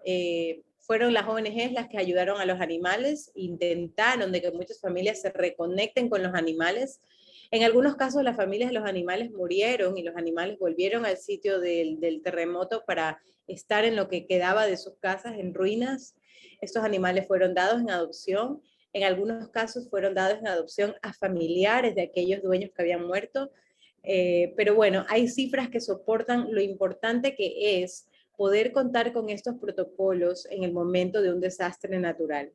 fueron las ONGs las que ayudaron a los animales, intentaron de que muchas familias se reconecten con los animales. En algunos casos las familias de los animales murieron y los animales volvieron al sitio del terremoto para estar en lo que quedaba de sus casas en ruinas. Estos animales fueron dados en adopción. En algunos casos fueron dados en adopción a familiares de aquellos dueños que habían muerto. Pero bueno, hay cifras que soportan lo importante que es poder contar con estos protocolos en el momento de un desastre natural.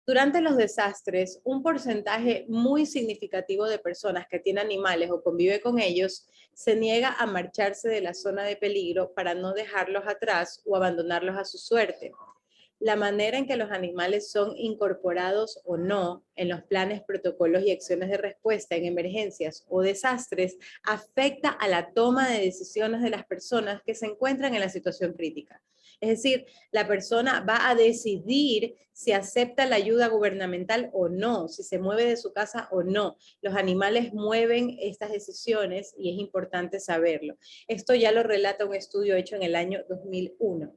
Durante los desastres, un porcentaje muy significativo de personas que tienen animales o convive con ellos se niega a marcharse de la zona de peligro para no dejarlos atrás o abandonarlos a su suerte. La manera en que los animales son incorporados o no en los planes, protocolos y acciones de respuesta en emergencias o desastres afecta a la toma de decisiones de las personas que se encuentran en la situación crítica. Es decir, la persona va a decidir si acepta la ayuda gubernamental o no, si se mueve de su casa o no. Los animales mueven estas decisiones y es importante saberlo. Esto ya lo relata un estudio hecho en el año 2001.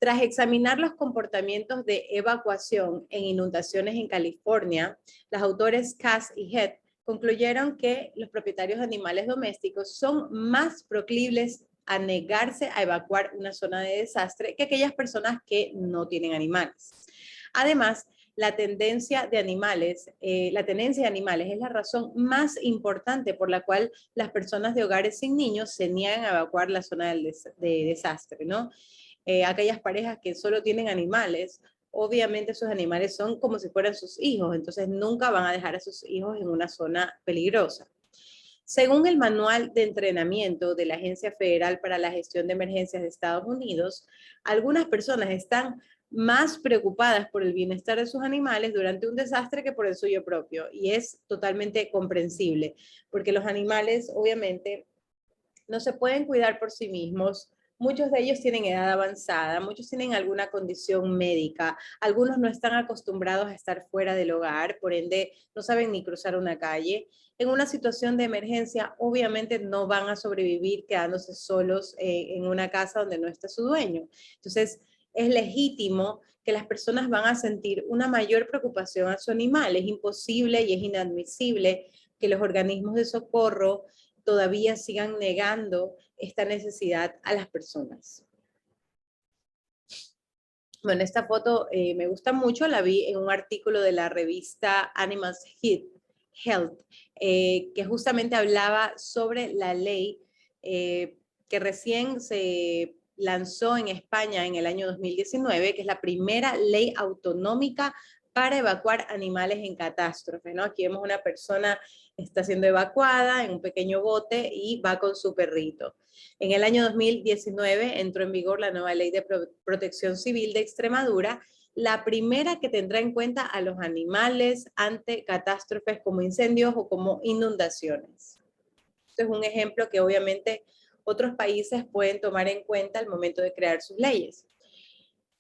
Tras examinar los comportamientos de evacuación en inundaciones en California, los autores Cass y Head concluyeron que los propietarios de animales domésticos son más proclives a negarse a evacuar una zona de desastre que aquellas personas que no tienen animales. Además, la tenencia de animales es la razón más importante por la cual las personas de hogares sin niños se niegan a evacuar la zona de desastre, ¿no? Aquellas parejas que solo tienen animales, obviamente esos animales son como si fueran sus hijos, entonces nunca van a dejar a sus hijos en una zona peligrosa. Según el manual de entrenamiento de la Agencia Federal para la Gestión de Emergencias de Estados Unidos, algunas personas están más preocupadas por el bienestar de sus animales durante un desastre que por el suyo propio, y es totalmente comprensible, porque los animales obviamente no se pueden cuidar por sí mismos. Muchos de ellos tienen edad avanzada, muchos tienen alguna condición médica, algunos no están acostumbrados a estar fuera del hogar, por ende no saben ni cruzar una calle. En una situación de emergencia, obviamente no van a sobrevivir quedándose solos en una casa donde no está su dueño. Entonces, es legítimo que las personas van a sentir una mayor preocupación a su animal. Es imposible y es inadmisible que los organismos de socorro todavía sigan negando esta necesidad a las personas. Bueno, esta foto me gusta mucho, la vi en un artículo de la revista Animals Health, que justamente hablaba sobre la ley que recién se lanzó en España en el año 2019, que es la primera ley autonómica para evacuar animales en catástrofe, ¿no? Aquí vemos una persona está siendo evacuada en un pequeño bote y va con su perrito. En el año 2019 entró en vigor la nueva Ley de Protección Civil de Extremadura, la primera que tendrá en cuenta a los animales ante catástrofes como incendios o como inundaciones. Esto es un ejemplo que obviamente otros países pueden tomar en cuenta al momento de crear sus leyes.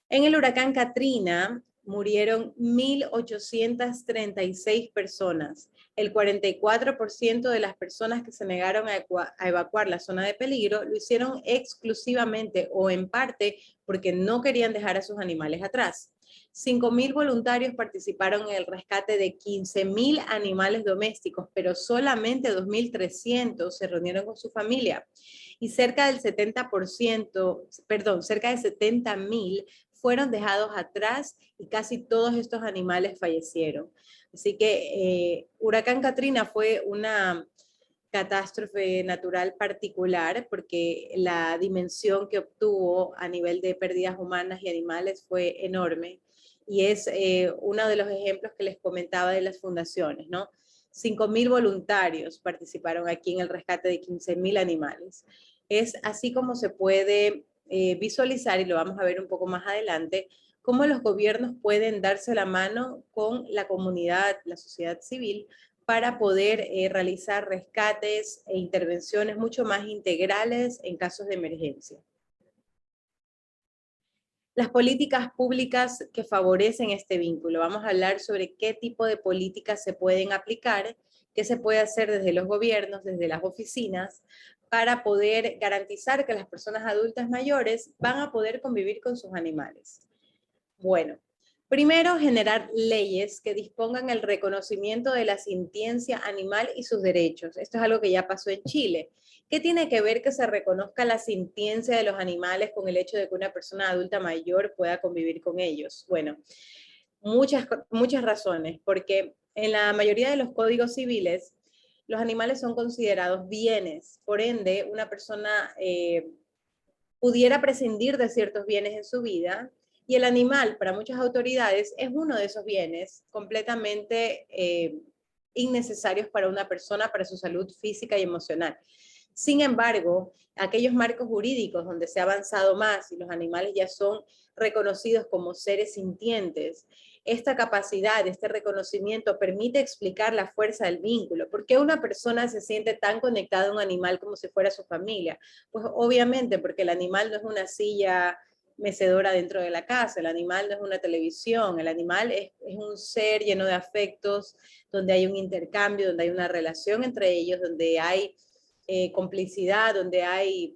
En el huracán Katrina murieron 1.836 personas. El 44% de las personas que se negaron a evacuar la zona de peligro lo hicieron exclusivamente o en parte porque no querían dejar a sus animales atrás. 5.000 voluntarios participaron en el rescate de 15.000 animales domésticos, pero solamente 2.300 se reunieron con su familia. Y cerca del 70%, cerca de 70.000 fueron dejados atrás y casi todos estos animales fallecieron. Así que Huracán Katrina fue una catástrofe natural particular porque la dimensión que obtuvo a nivel de pérdidas humanas y animales fue enorme y es uno de los ejemplos que les comentaba de las fundaciones, ¿no? 5.000 voluntarios participaron aquí en el rescate de 15.000 animales. Es así como se puede visualizar, y lo vamos a ver un poco más adelante, cómo los gobiernos pueden darse la mano con la comunidad, la sociedad civil, para poder realizar rescates e intervenciones mucho más integrales en casos de emergencia. Las políticas públicas que favorecen este vínculo. Vamos a hablar sobre qué tipo de políticas se pueden aplicar, qué se puede hacer desde los gobiernos, desde las oficinas, para poder garantizar que las personas adultas mayores van a poder convivir con sus animales. Bueno, primero, generar leyes que dispongan el reconocimiento de la sintiencia animal y sus derechos. Esto es algo que ya pasó en Chile. ¿Qué tiene que ver que se reconozca la sintiencia de los animales con el hecho de que una persona adulta mayor pueda convivir con ellos? Bueno, muchas razones, porque en la mayoría de los códigos civiles, los animales son considerados bienes. Por ende, una persona pudiera prescindir de ciertos bienes en su vida, y el animal, para muchas autoridades, es uno de esos bienes completamente innecesarios para una persona, para su salud física y emocional. Sin embargo, aquellos marcos jurídicos donde se ha avanzado más y los animales ya son reconocidos como seres sintientes, esta capacidad, este reconocimiento permite explicar la fuerza del vínculo. ¿Por qué una persona se siente tan conectada a un animal como si fuera su familia? Pues obviamente porque el animal no es una silla mecedora dentro de la casa, el animal no es una televisión, el animal es un ser lleno de afectos, donde hay un intercambio, donde hay una relación entre ellos, donde hay complicidad, donde hay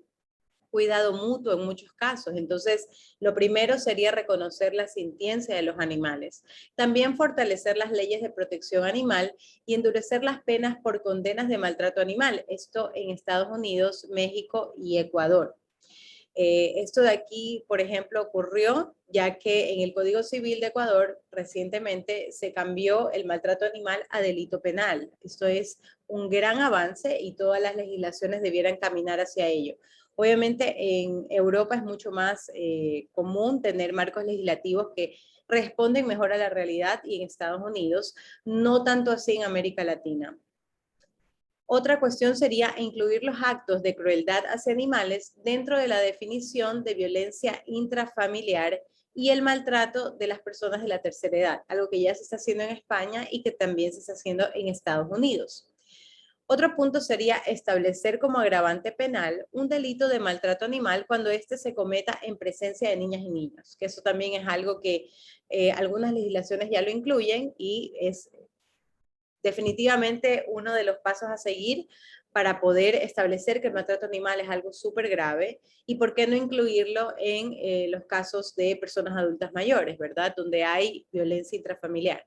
cuidado mutuo en muchos casos. Entonces, lo primero sería reconocer la sintiencia de los animales. También fortalecer las leyes de protección animal y endurecer las penas por condenas de maltrato animal. Esto en Estados Unidos, México y Ecuador. Esto de aquí, por ejemplo, ocurrió ya que en el Código Civil de Ecuador recientemente se cambió el maltrato animal a delito penal. Esto es un gran avance y todas las legislaciones debieran caminar hacia ello. Obviamente en Europa es mucho más común tener marcos legislativos que responden mejor a la realidad, y en Estados Unidos no tanto así en América Latina. Otra cuestión sería incluir los actos de crueldad hacia animales dentro de la definición de violencia intrafamiliar y el maltrato de las personas de la tercera edad, algo que ya se está haciendo en España y que también se está haciendo en Estados Unidos. Otro punto sería establecer como agravante penal un delito de maltrato animal cuando éste se cometa en presencia de niñas y niños, que eso también es algo que algunas legislaciones ya lo incluyen y es definitivamente uno de los pasos a seguir para poder establecer que el maltrato animal es algo súper grave y por qué no incluirlo en los casos de personas adultas mayores, ¿verdad? Donde hay violencia intrafamiliar.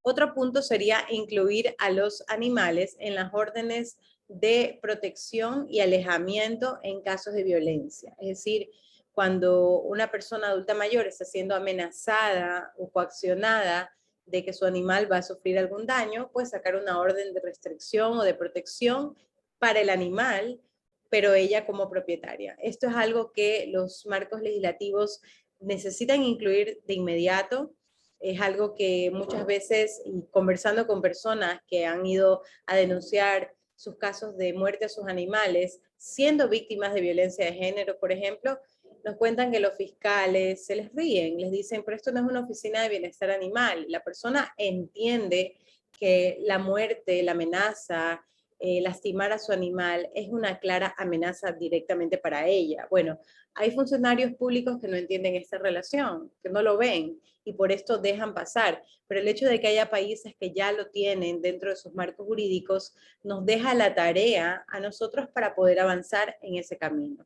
Otro punto sería incluir a los animales en las órdenes de protección y alejamiento en casos de violencia. Es decir, cuando una persona adulta mayor está siendo amenazada o coaccionada de que su animal va a sufrir algún daño, pues sacar una orden de restricción o de protección para el animal, pero ella como propietaria. Esto es algo que los marcos legislativos necesitan incluir de inmediato. Es algo que muchas veces, y conversando con personas que han ido a denunciar sus casos de muerte a sus animales, siendo víctimas de violencia de género, por ejemplo, nos cuentan que los fiscales se les ríen, les dicen, pero esto no es una oficina de bienestar animal. La persona entiende que la muerte, la amenaza, lastimar a su animal es una clara amenaza directamente para ella. Bueno, hay funcionarios públicos que no entienden esta relación, que no lo ven y por esto dejan pasar. Pero el hecho de que haya países que ya lo tienen dentro de sus marcos jurídicos nos deja la tarea a nosotros para poder avanzar en ese camino.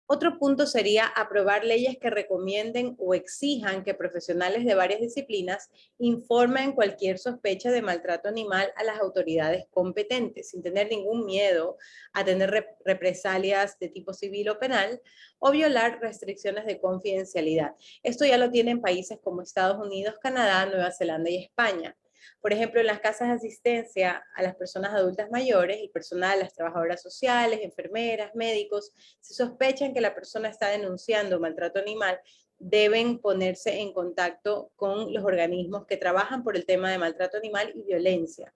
Otro punto sería aprobar leyes que recomienden o exijan que profesionales de varias disciplinas informen cualquier sospecha de maltrato animal a las autoridades competentes, sin tener ningún miedo a tener represalias de tipo civil o penal o violar restricciones de confidencialidad. Esto ya lo tienen países como Estados Unidos, Canadá, Nueva Zelanda y España. Por ejemplo, en las casas de asistencia a las personas adultas mayores, el personal, las trabajadoras sociales, enfermeras, médicos, si sospechan que la persona está denunciando maltrato animal, deben ponerse en contacto con los organismos que trabajan por el tema de maltrato animal y violencia.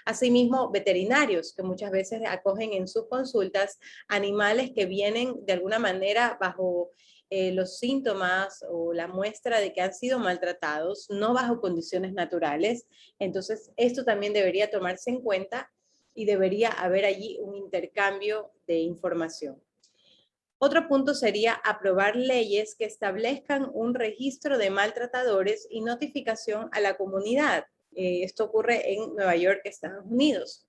Asimismo, veterinarios que muchas veces acogen en sus consultas animales que vienen de alguna manera bajo los síntomas o la muestra de que han sido maltratados, no bajo condiciones naturales. Entonces, esto también debería tomarse en cuenta y debería haber allí un intercambio de información. Otro punto sería aprobar leyes que establezcan un registro de maltratadores y notificación a la comunidad. Esto ocurre en Nueva York, Estados Unidos.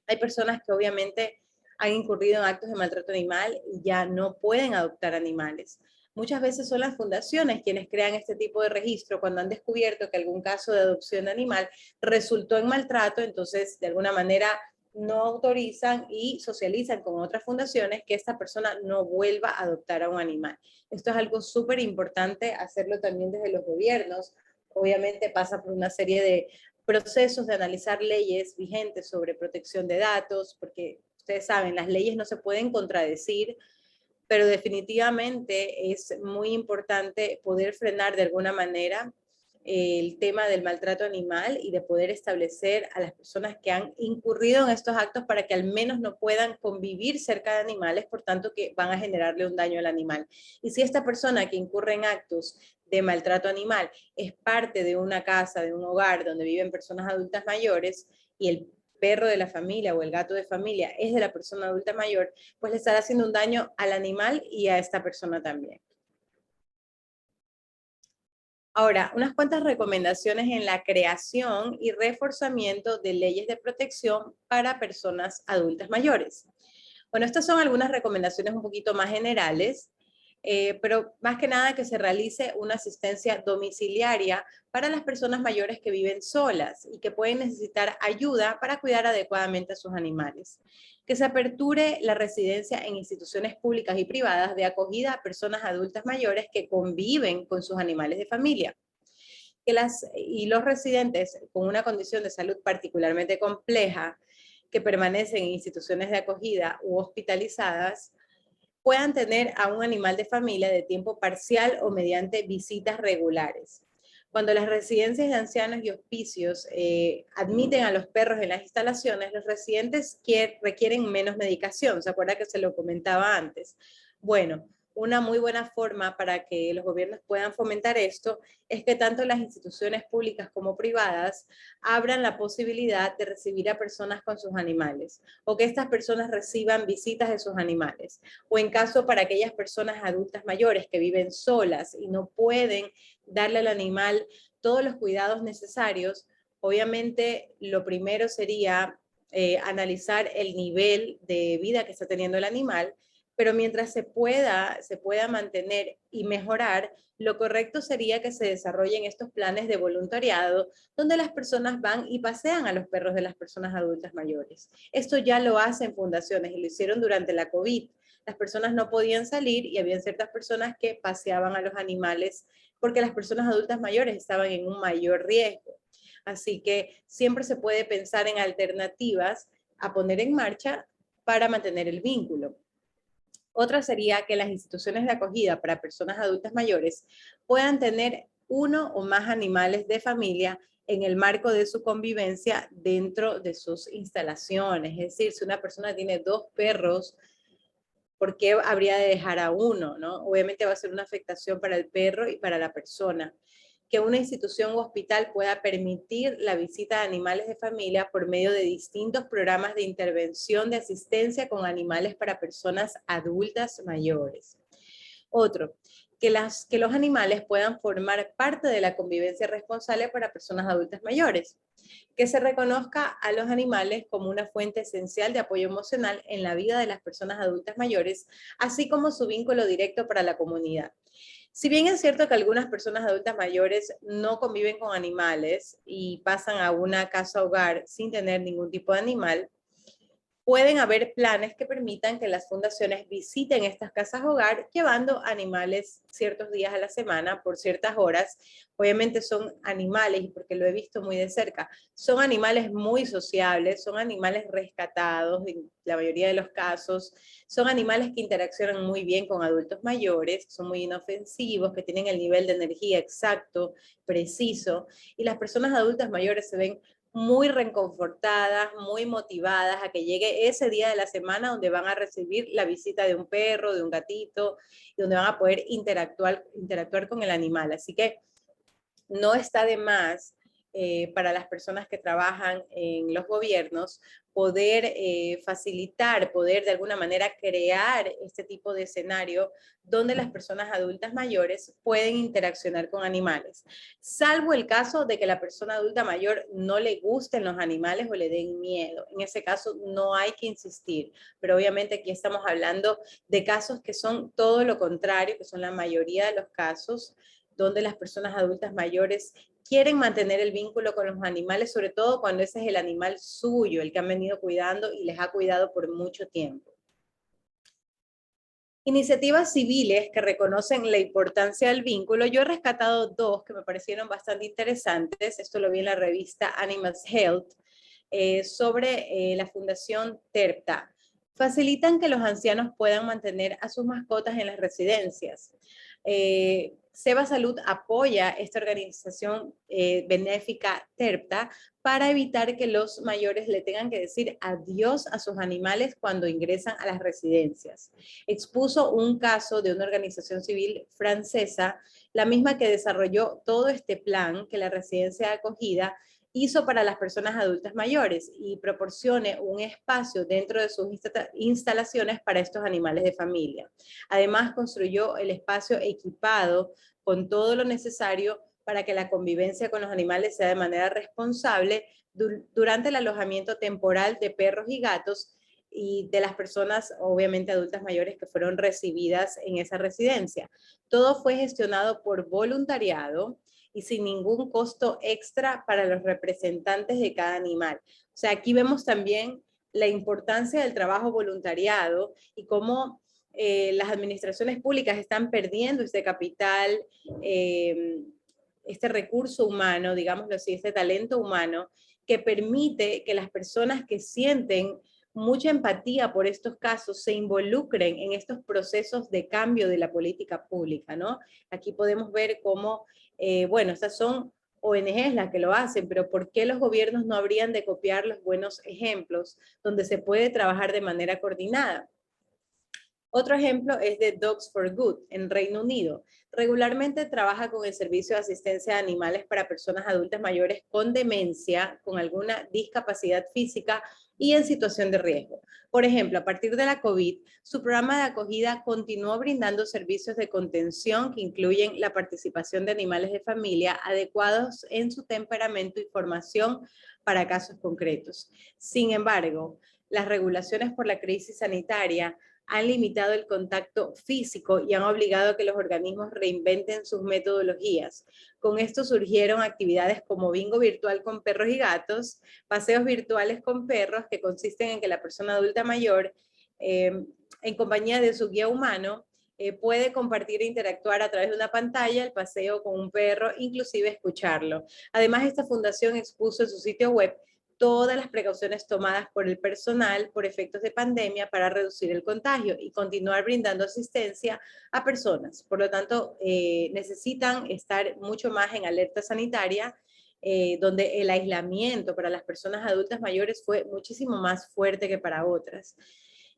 Hay personas que obviamente han incurrido en actos de maltrato animal y ya no pueden adoptar animales. Muchas veces son las fundaciones quienes crean este tipo de registro cuando han descubierto que algún caso de adopción de animal resultó en maltrato, entonces de alguna manera no autorizan y socializan con otras fundaciones que esta persona no vuelva a adoptar a un animal. Esto es algo súper importante hacerlo también desde los gobiernos. Obviamente pasa por una serie de procesos de analizar leyes vigentes sobre protección de datos, porque ustedes saben, las leyes no se pueden contradecir, pero definitivamente es muy importante poder frenar de alguna manera el tema del maltrato animal y de poder establecer a las personas que han incurrido en estos actos para que al menos no puedan convivir cerca de animales, por tanto que van a generarle un daño al animal. Y si esta persona que incurre en actos de maltrato animal es parte de una casa, de un hogar donde viven personas adultas mayores y el perro de la familia o el gato de familia es de la persona adulta mayor, pues le estará haciendo un daño al animal y a esta persona también. Ahora, unas cuantas recomendaciones en la creación y reforzamiento de leyes de protección para personas adultas mayores. Bueno, estas son algunas recomendaciones un poquito más generales, pero más que nada que se realice una asistencia domiciliaria para las personas mayores que viven solas y que pueden necesitar ayuda para cuidar adecuadamente a sus animales. Que se aperture la residencia en instituciones públicas y privadas de acogida a personas adultas mayores que conviven con sus animales de familia. Que los residentes con una condición de salud particularmente compleja que permanecen en instituciones de acogida u hospitalizadas puedan tener a un animal de familia de tiempo parcial o mediante visitas regulares. Cuando las residencias de ancianos y hospicios admiten a los perros en las instalaciones, los residentes requieren menos medicación. ¿Se acuerda que se lo comentaba antes? Bueno, una muy buena forma para que los gobiernos puedan fomentar esto es que tanto las instituciones públicas como privadas abran la posibilidad de recibir a personas con sus animales o que estas personas reciban visitas de sus animales. O en caso para aquellas personas adultas mayores que viven solas y no pueden darle al animal todos los cuidados necesarios, Obviamente, lo primero sería analizar el nivel de vida que está teniendo el animal, pero mientras se pueda mantener y mejorar, lo correcto sería que se desarrollen estos planes de voluntariado, donde las personas van y pasean a los perros de las personas adultas mayores. Esto ya lo hacen fundaciones y lo hicieron durante la COVID. Las personas no podían salir y había ciertas personas que paseaban a los animales porque las personas adultas mayores estaban en un mayor riesgo. Así que siempre se puede pensar en alternativas a poner en marcha para mantener el vínculo. Otra sería que las instituciones de acogida para personas adultas mayores puedan tener uno o más animales de familia en el marco de su convivencia dentro de sus instalaciones. Es decir, si una persona tiene 2 perros, ¿por qué habría de dejar a uno? ¿No? Obviamente va a ser una afectación para el perro y para la persona. Que una institución u hospital pueda permitir la visita de animales de familia por medio de distintos programas de intervención de asistencia con animales para personas adultas mayores. Otro, que los animales puedan formar parte de la convivencia responsable para personas adultas mayores. Que se reconozca a los animales como una fuente esencial de apoyo emocional en la vida de las personas adultas mayores, así como su vínculo directo para la comunidad. Si bien es cierto que algunas personas adultas mayores no conviven con animales y pasan a una casa hogar sin tener ningún tipo de animal, pueden haber planes que permitan que las fundaciones visiten estas casas hogar llevando animales ciertos días a la semana por ciertas horas. Obviamente son animales, y porque lo he visto muy de cerca, son animales muy sociables, son animales rescatados en la mayoría de los casos, son animales que interaccionan muy bien con adultos mayores, son muy inofensivos, que tienen el nivel de energía exacto, preciso, y las personas adultas mayores se ven muy reconfortadas, muy motivadas a que llegue ese día de la semana donde van a recibir la visita de un perro, de un gatito, y donde van a poder interactuar con el animal. Así que no está de más para las personas que trabajan en los gobiernos poder facilitar, poder de alguna manera crear este tipo de escenario donde las personas adultas mayores pueden interaccionar con animales, salvo el caso de que la persona adulta mayor no le gusten los animales o le den miedo. En ese caso no hay que insistir, pero obviamente aquí estamos hablando de casos que son todo lo contrario, que son la mayoría de los casos donde las personas adultas mayores quieren mantener el vínculo con los animales, sobre todo cuando ese es el animal suyo, el que han venido cuidando y les ha cuidado por mucho tiempo. Iniciativas civiles que reconocen la importancia del vínculo. Yo he rescatado 2 que me parecieron bastante interesantes. Esto lo vi en la revista Animals Health, sobre la Fundación TERPTA. Facilitan que los ancianos puedan mantener a sus mascotas en las residencias. Seba Salud apoya esta organización benéfica TERPTA para evitar que los mayores le tengan que decir adiós a sus animales cuando ingresan a las residencias. Expuso un caso de una organización civil francesa, la misma que desarrolló todo este plan que la residencia de acogida hizo para las personas adultas mayores y proporcione un espacio dentro de sus instalaciones para estos animales de familia. Además, construyó el espacio equipado con todo lo necesario para que la convivencia con los animales sea de manera responsable durante el alojamiento temporal de perros y gatos y de las personas, obviamente adultas mayores, que fueron recibidas en esa residencia. Todo fue gestionado por voluntariado y sin ningún costo extra para los representantes de cada animal. O sea, aquí vemos también la importancia del trabajo voluntariado y cómo las administraciones públicas están perdiendo este capital, este recurso humano, digámoslo así, este talento humano, que permite que las personas que sienten mucha empatía por estos casos se involucren en estos procesos de cambio de la política pública, ¿no? Aquí podemos ver cómo, bueno, estas son ONGs las que lo hacen, pero ¿por qué los gobiernos no habrían de copiar los buenos ejemplos donde se puede trabajar de manera coordinada? Otro ejemplo es de Dogs for Good en Reino Unido. Regularmente trabaja con el servicio de asistencia de animales para personas adultas mayores con demencia, con alguna discapacidad física y en situación de riesgo. Por ejemplo, a partir de la COVID, su programa de acogida continuó brindando servicios de contención que incluyen la participación de animales de familia adecuados en su temperamento y formación para casos concretos. Sin embargo, las regulaciones por la crisis sanitaria han limitado el contacto físico y han obligado a que los organismos reinventen sus metodologías. Con esto surgieron actividades como bingo virtual con perros y gatos, paseos virtuales con perros, que consisten en que la persona adulta mayor, en compañía de su guía humano, puede compartir e interactuar a través de una pantalla el paseo con un perro, inclusive escucharlo. Además, esta fundación expuso en su sitio web todas las precauciones tomadas por el personal por efectos de pandemia para reducir el contagio y continuar brindando asistencia a personas. Por lo tanto, necesitan estar mucho más en alerta sanitaria, donde el aislamiento para las personas adultas mayores fue muchísimo más fuerte que para otras.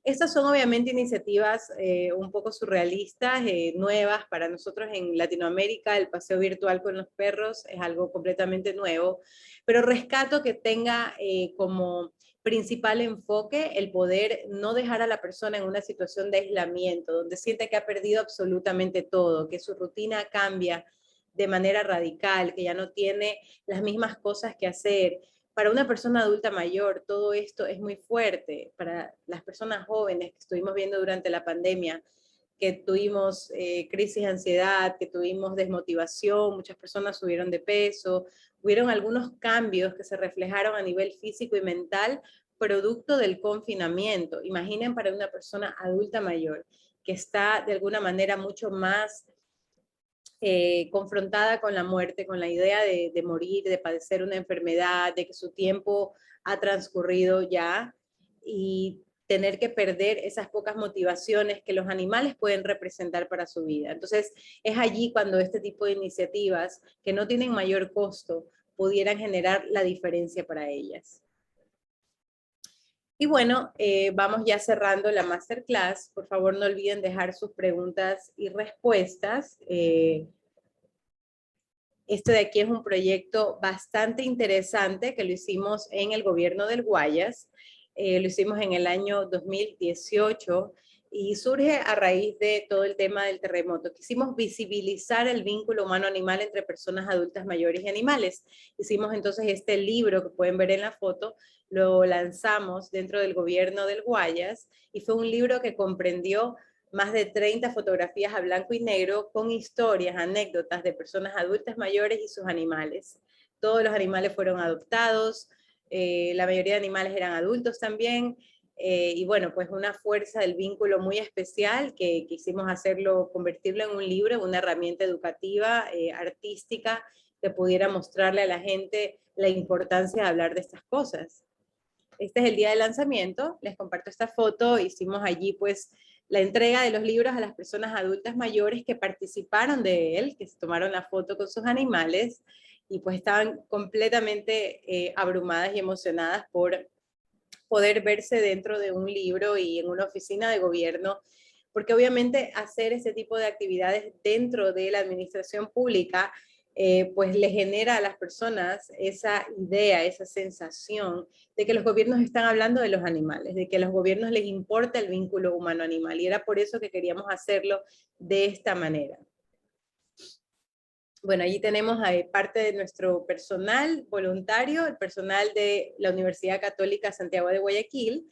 Estas son obviamente iniciativas un poco surrealistas, nuevas para nosotros en Latinoamérica. El paseo virtual con los perros es algo completamente nuevo, pero rescato que tenga como principal enfoque el poder no dejar a la persona en una situación de aislamiento, donde siente que ha perdido absolutamente todo, que su rutina cambia de manera radical, que ya no tiene las mismas cosas que hacer. Para una persona adulta mayor, todo esto es muy fuerte. Para las personas jóvenes que estuvimos viendo durante la pandemia, que tuvimos crisis de ansiedad, que tuvimos desmotivación, muchas personas subieron de peso, hubieron algunos cambios que se reflejaron a nivel físico y mental producto del confinamiento. Imaginen para una persona adulta mayor que está de alguna manera mucho más confrontada con la muerte, con la idea de morir, de padecer una enfermedad, de que su tiempo ha transcurrido ya y tener que perder esas pocas motivaciones que los animales pueden representar para su vida. Entonces, es allí cuando este tipo de iniciativas que no tienen mayor costo pudieran generar la diferencia para ellas. Y bueno, vamos ya cerrando la masterclass. Por favor, no olviden dejar sus preguntas y respuestas. Este de aquí es un proyecto bastante interesante que lo hicimos en el gobierno del Guayas. Lo hicimos en el año 2018 y surge a raíz de todo el tema del terremoto. Quisimos visibilizar el vínculo humano-animal entre personas adultas mayores y animales. Hicimos entonces este libro que pueden ver en la foto, lo lanzamos dentro del gobierno del Guayas y fue un libro que comprendió más de 30 fotografías a blanco y negro con historias, anécdotas de personas adultas mayores y sus animales. Todos los animales fueron adoptados, la mayoría de animales eran adultos también, y bueno, pues una fuerza del vínculo muy especial que quisimos hacerlo, convertirlo en un libro, una herramienta educativa, artística, que pudiera mostrarle a la gente la importancia de hablar de estas cosas. Este es el día de lanzamiento, les comparto esta foto, hicimos allí pues la entrega de los libros a las personas adultas mayores que participaron de él, que se tomaron la foto con sus animales y pues estaban completamente abrumadas y emocionadas por poder verse dentro de un libro y en una oficina de gobierno, porque obviamente hacer ese tipo de actividades dentro de la administración pública pues le genera a las personas esa idea, esa sensación de que los gobiernos están hablando de los animales, de que a los gobiernos les importa el vínculo humano-animal, y era por eso que queríamos hacerlo de esta manera. Bueno, allí tenemos parte de nuestro personal voluntario, el personal de la Universidad Católica Santiago de Guayaquil.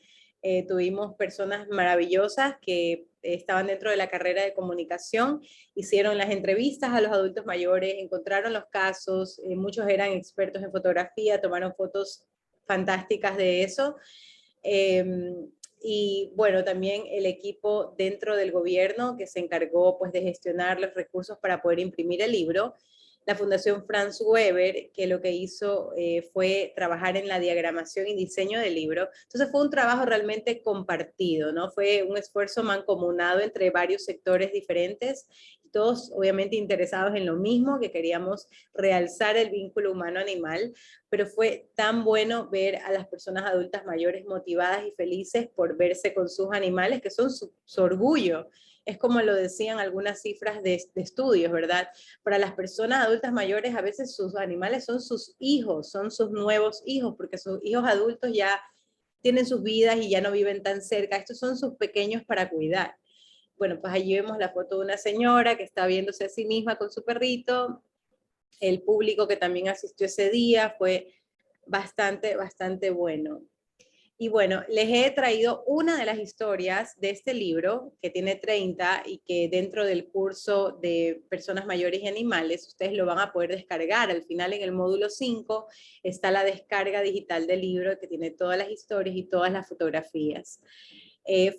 Tuvimos personas maravillosas que estaban dentro de la carrera de comunicación, hicieron las entrevistas a los adultos mayores, encontraron los casos, muchos eran expertos en fotografía, tomaron fotos fantásticas de eso. Y bueno, también el equipo dentro del gobierno que se encargó pues de gestionar los recursos para poder imprimir el libro. La Fundación Franz Weber, que lo que hizo fue trabajar en la diagramación y diseño del libro. Entonces fue un trabajo realmente compartido, ¿no? Fue un esfuerzo mancomunado entre varios sectores diferentes todos obviamente interesados en lo mismo, que queríamos realzar el vínculo humano-animal, pero fue tan bueno ver a las personas adultas mayores motivadas y felices por verse con sus animales, que son su orgullo. Es como lo decían algunas cifras de estudios, ¿verdad? Para las personas adultas mayores, a veces sus animales son sus hijos, son sus nuevos hijos, porque sus hijos adultos ya tienen sus vidas y ya no viven tan cerca. Estos son sus pequeños para cuidar. Bueno, pues allí vemos la foto de una señora que está viéndose a sí misma con su perrito. El público que también asistió ese día fue bastante bueno. Y bueno, les he traído una de las historias de este libro, que tiene 30 y que dentro del curso de personas mayores y animales, ustedes lo van a poder descargar. Al final, en el módulo 5, está la descarga digital del libro, que tiene todas las historias y todas las fotografías.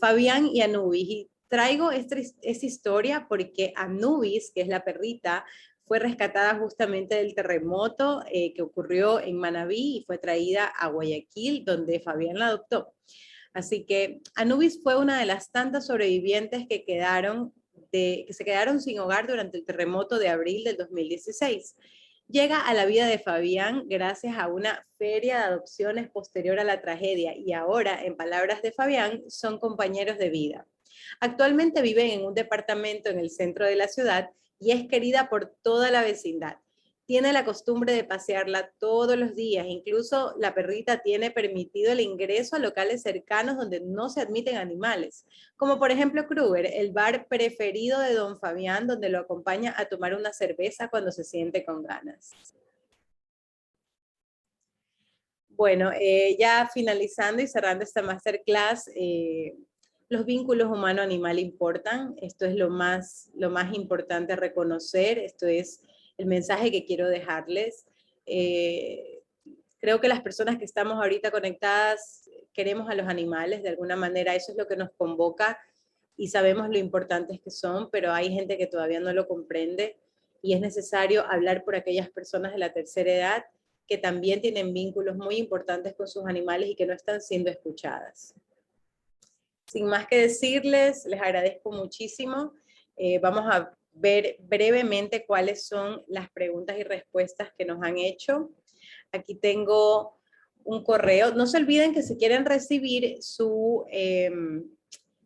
Fabián y Anubis. Y traigo esta historia porque Anubis, que es la perrita, fue rescatada justamente del terremoto que ocurrió en Manabí y fue traída a Guayaquil, donde Fabián la adoptó. Así que Anubis fue una de las tantas sobrevivientes que se quedaron sin hogar durante el terremoto de abril del 2016. Llega a la vida de Fabián gracias a una feria de adopciones posterior a la tragedia y ahora, en palabras de Fabián, son compañeros de vida. Actualmente viven en un departamento en el centro de la ciudad y es querida por toda la vecindad. Tiene la costumbre de pasearla todos los días, incluso la perrita tiene permitido el ingreso a locales cercanos donde no se admiten animales, como por ejemplo Kruger, el bar preferido de don Fabián, donde lo acompaña a tomar una cerveza cuando se siente con ganas. Bueno, ya finalizando y cerrando esta masterclass, los vínculos humano-animal importan. Esto es lo más importante a reconocer. Esto es el mensaje que quiero dejarles. Creo que las personas que estamos ahorita conectadas queremos a los animales de alguna manera. Eso es lo que nos convoca y sabemos lo importantes que son, pero hay gente que todavía no lo comprende y es necesario hablar por aquellas personas de la tercera edad que también tienen vínculos muy importantes con sus animales y que no están siendo escuchadas. Sin más que decirles, les agradezco muchísimo. Vamos a ver brevemente cuáles son las preguntas y respuestas que nos han hecho. Aquí tengo un correo. No se olviden que si quieren recibir su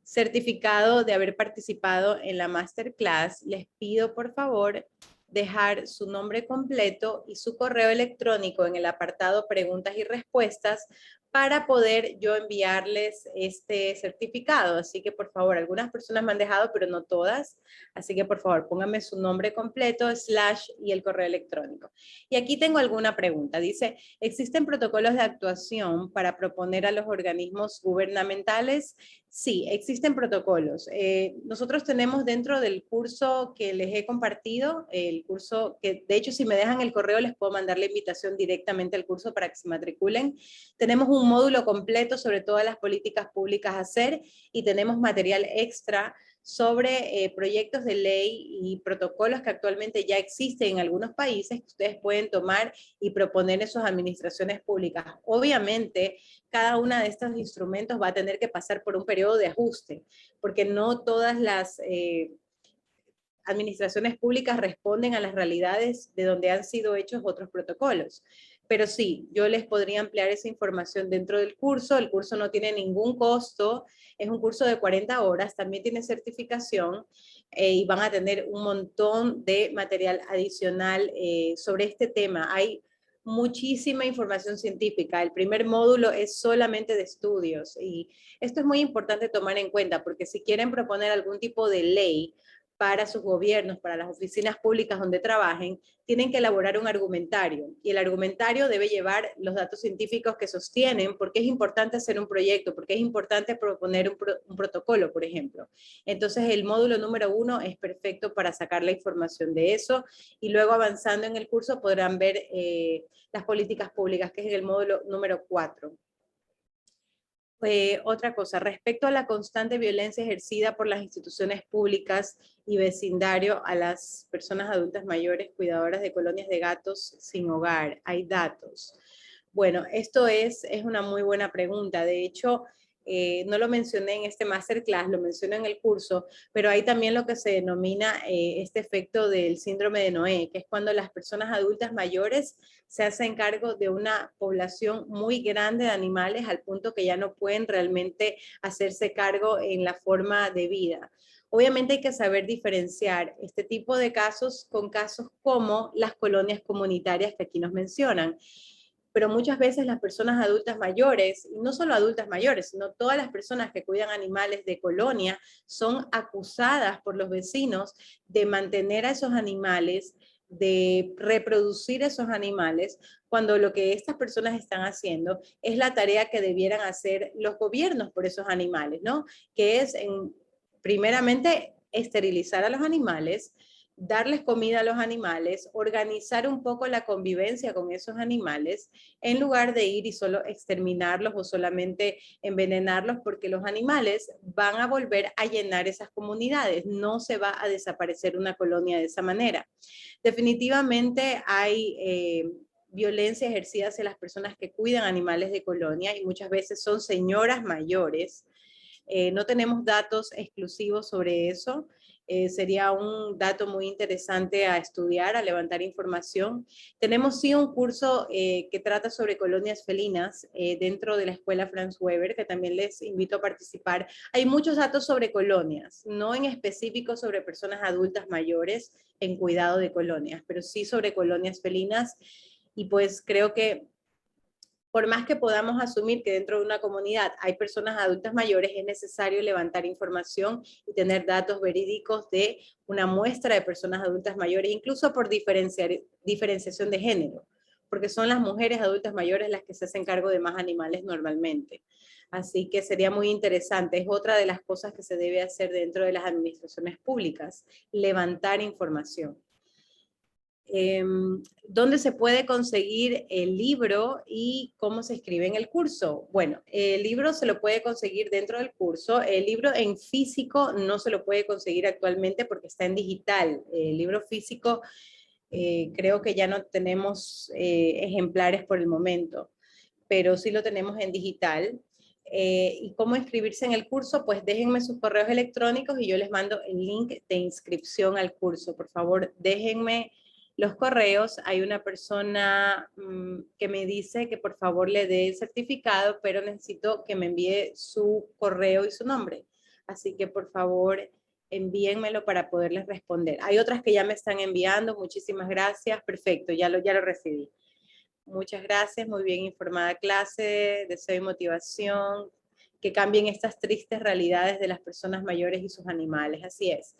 certificado de haber participado en la masterclass, les pido por favor dejar su nombre completo y su correo electrónico en el apartado preguntas y respuestas para poder yo enviarles este certificado. Así que por favor, algunas personas me han dejado, pero no todas. Así que por favor, pónganme su nombre completo, / y el correo electrónico. Y aquí tengo alguna pregunta. Dice, ¿existen protocolos de actuación para proponer a los organismos gubernamentales? Sí, existen protocolos. Nosotros tenemos dentro del curso que les he compartido, el curso que de hecho si me dejan el correo les puedo mandar la invitación directamente al curso para que se matriculen. Tenemos un módulo completo sobre todas las políticas públicas a hacer y tenemos material extra sobre proyectos de ley y protocolos que actualmente ya existen en algunos países que ustedes pueden tomar y proponer en sus administraciones públicas. Obviamente, cada uno de estos instrumentos va a tener que pasar por un periodo de ajuste, porque no todas las administraciones públicas responden a las realidades de donde han sido hechos otros protocolos. Pero sí, yo les podría ampliar esa información dentro del curso. El curso no tiene ningún costo, es un curso de 40 horas, también tiene certificación y van a tener un montón de material adicional sobre este tema. Hay muchísima información científica. El primer módulo es solamente de estudios y esto es muy importante tomar en cuenta porque si quieren proponer algún tipo de ley para sus gobiernos, para las oficinas públicas donde trabajen, tienen que elaborar un argumentario y el argumentario debe llevar los datos científicos que sostienen porque es importante hacer un proyecto, porque es importante proponer un protocolo, por ejemplo. Entonces el módulo número 1 es perfecto para sacar la información de eso y luego avanzando en el curso podrán ver las políticas públicas, que es en el módulo número 4. Otra cosa, respecto a la constante violencia ejercida por las instituciones públicas y vecindario a las personas adultas mayores cuidadoras de colonias de gatos sin hogar, ¿hay datos? Bueno, esto es una muy buena pregunta. De hecho, No lo mencioné en este masterclass, lo menciono en el curso, pero hay también lo que se denomina este efecto del síndrome de Noé, que es cuando las personas adultas mayores se hacen cargo de una población muy grande de animales al punto que ya no pueden realmente hacerse cargo en la forma de vida. Obviamente hay que saber diferenciar este tipo de casos con casos como las colonias comunitarias que aquí nos mencionan, pero muchas veces las personas adultas mayores, y no solo adultas mayores, sino todas las personas que cuidan animales de colonia, son acusadas por los vecinos de mantener a esos animales, de reproducir esos animales, cuando lo que estas personas están haciendo es la tarea que debieran hacer los gobiernos por esos animales, ¿no? Que es, primeramente, esterilizar a los animales, darles comida a los animales, organizar un poco la convivencia con esos animales, en lugar de ir y solo exterminarlos o solamente envenenarlos, porque los animales van a volver a llenar esas comunidades, no se va a desaparecer una colonia de esa manera. Definitivamente hay violencia ejercida hacia las personas que cuidan animales de colonia y muchas veces son señoras mayores. No tenemos datos exclusivos sobre eso. Sería un dato muy interesante a estudiar, a levantar información. Tenemos sí un curso que trata sobre colonias felinas dentro de la escuela Franz Weber, que también les invito a participar. Hay muchos datos sobre colonias, no en específico sobre personas adultas mayores en cuidado de colonias, pero sí sobre colonias felinas. Y pues creo que por más que podamos asumir que dentro de una comunidad hay personas adultas mayores, es necesario levantar información y tener datos verídicos de una muestra de personas adultas mayores, incluso por diferenciación de género, porque son las mujeres adultas mayores las que se hacen cargo de más animales normalmente. Así que sería muy interesante, es otra de las cosas que se debe hacer dentro de las administraciones públicas, levantar información. ¿Dónde se puede conseguir el libro y cómo se escribe en el curso? Bueno, el libro se lo puede conseguir dentro del curso. El libro en físico no se lo puede conseguir actualmente porque está en digital. El libro físico creo que ya no tenemos ejemplares por el momento, pero sí lo tenemos en digital. ¿Y cómo inscribirse en el curso? Pues déjenme sus correos electrónicos y yo les mando el link de inscripción al curso. Por favor, déjenme los correos. Hay una persona que me dice que por favor le dé el certificado, pero necesito que me envíe su correo y su nombre. Así que por favor envíenmelo para poderles responder. Hay otras que ya me están enviando. Muchísimas gracias. Perfecto, ya lo recibí. Muchas gracias, muy bien informada clase, deseo y motivación, que cambien estas tristes realidades de las personas mayores y sus animales, así es.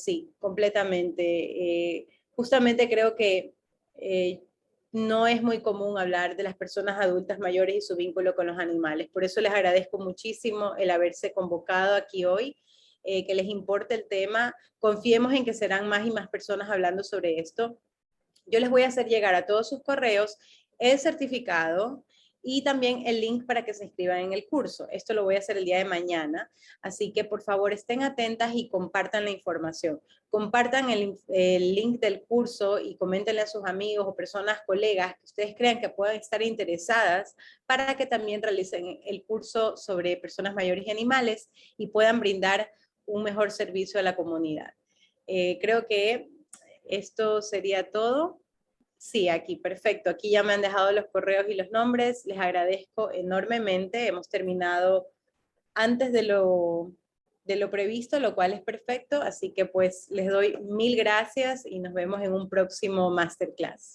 Sí, completamente. Justamente creo que no es muy común hablar de las personas adultas mayores y su vínculo con los animales. Por eso les agradezco muchísimo el haberse convocado aquí hoy, que les importe el tema. Confiemos en que serán más y más personas hablando sobre esto. Yo les voy a hacer llegar a todos sus correos el certificado y también el link para que se inscriban en el curso. Esto lo voy a hacer el día de mañana, así que por favor estén atentas y compartan la información. Compartan el link del curso y coméntenle a sus amigos o personas, colegas que ustedes crean que puedan estar interesadas para que también realicen el curso sobre personas mayores y animales y puedan brindar un mejor servicio a la comunidad. Creo que esto sería todo. Sí, aquí, perfecto. Aquí ya me han dejado los correos y los nombres. Les agradezco enormemente. Hemos terminado antes de lo previsto, lo cual es perfecto. Así que pues les doy mil gracias y nos vemos en un próximo masterclass.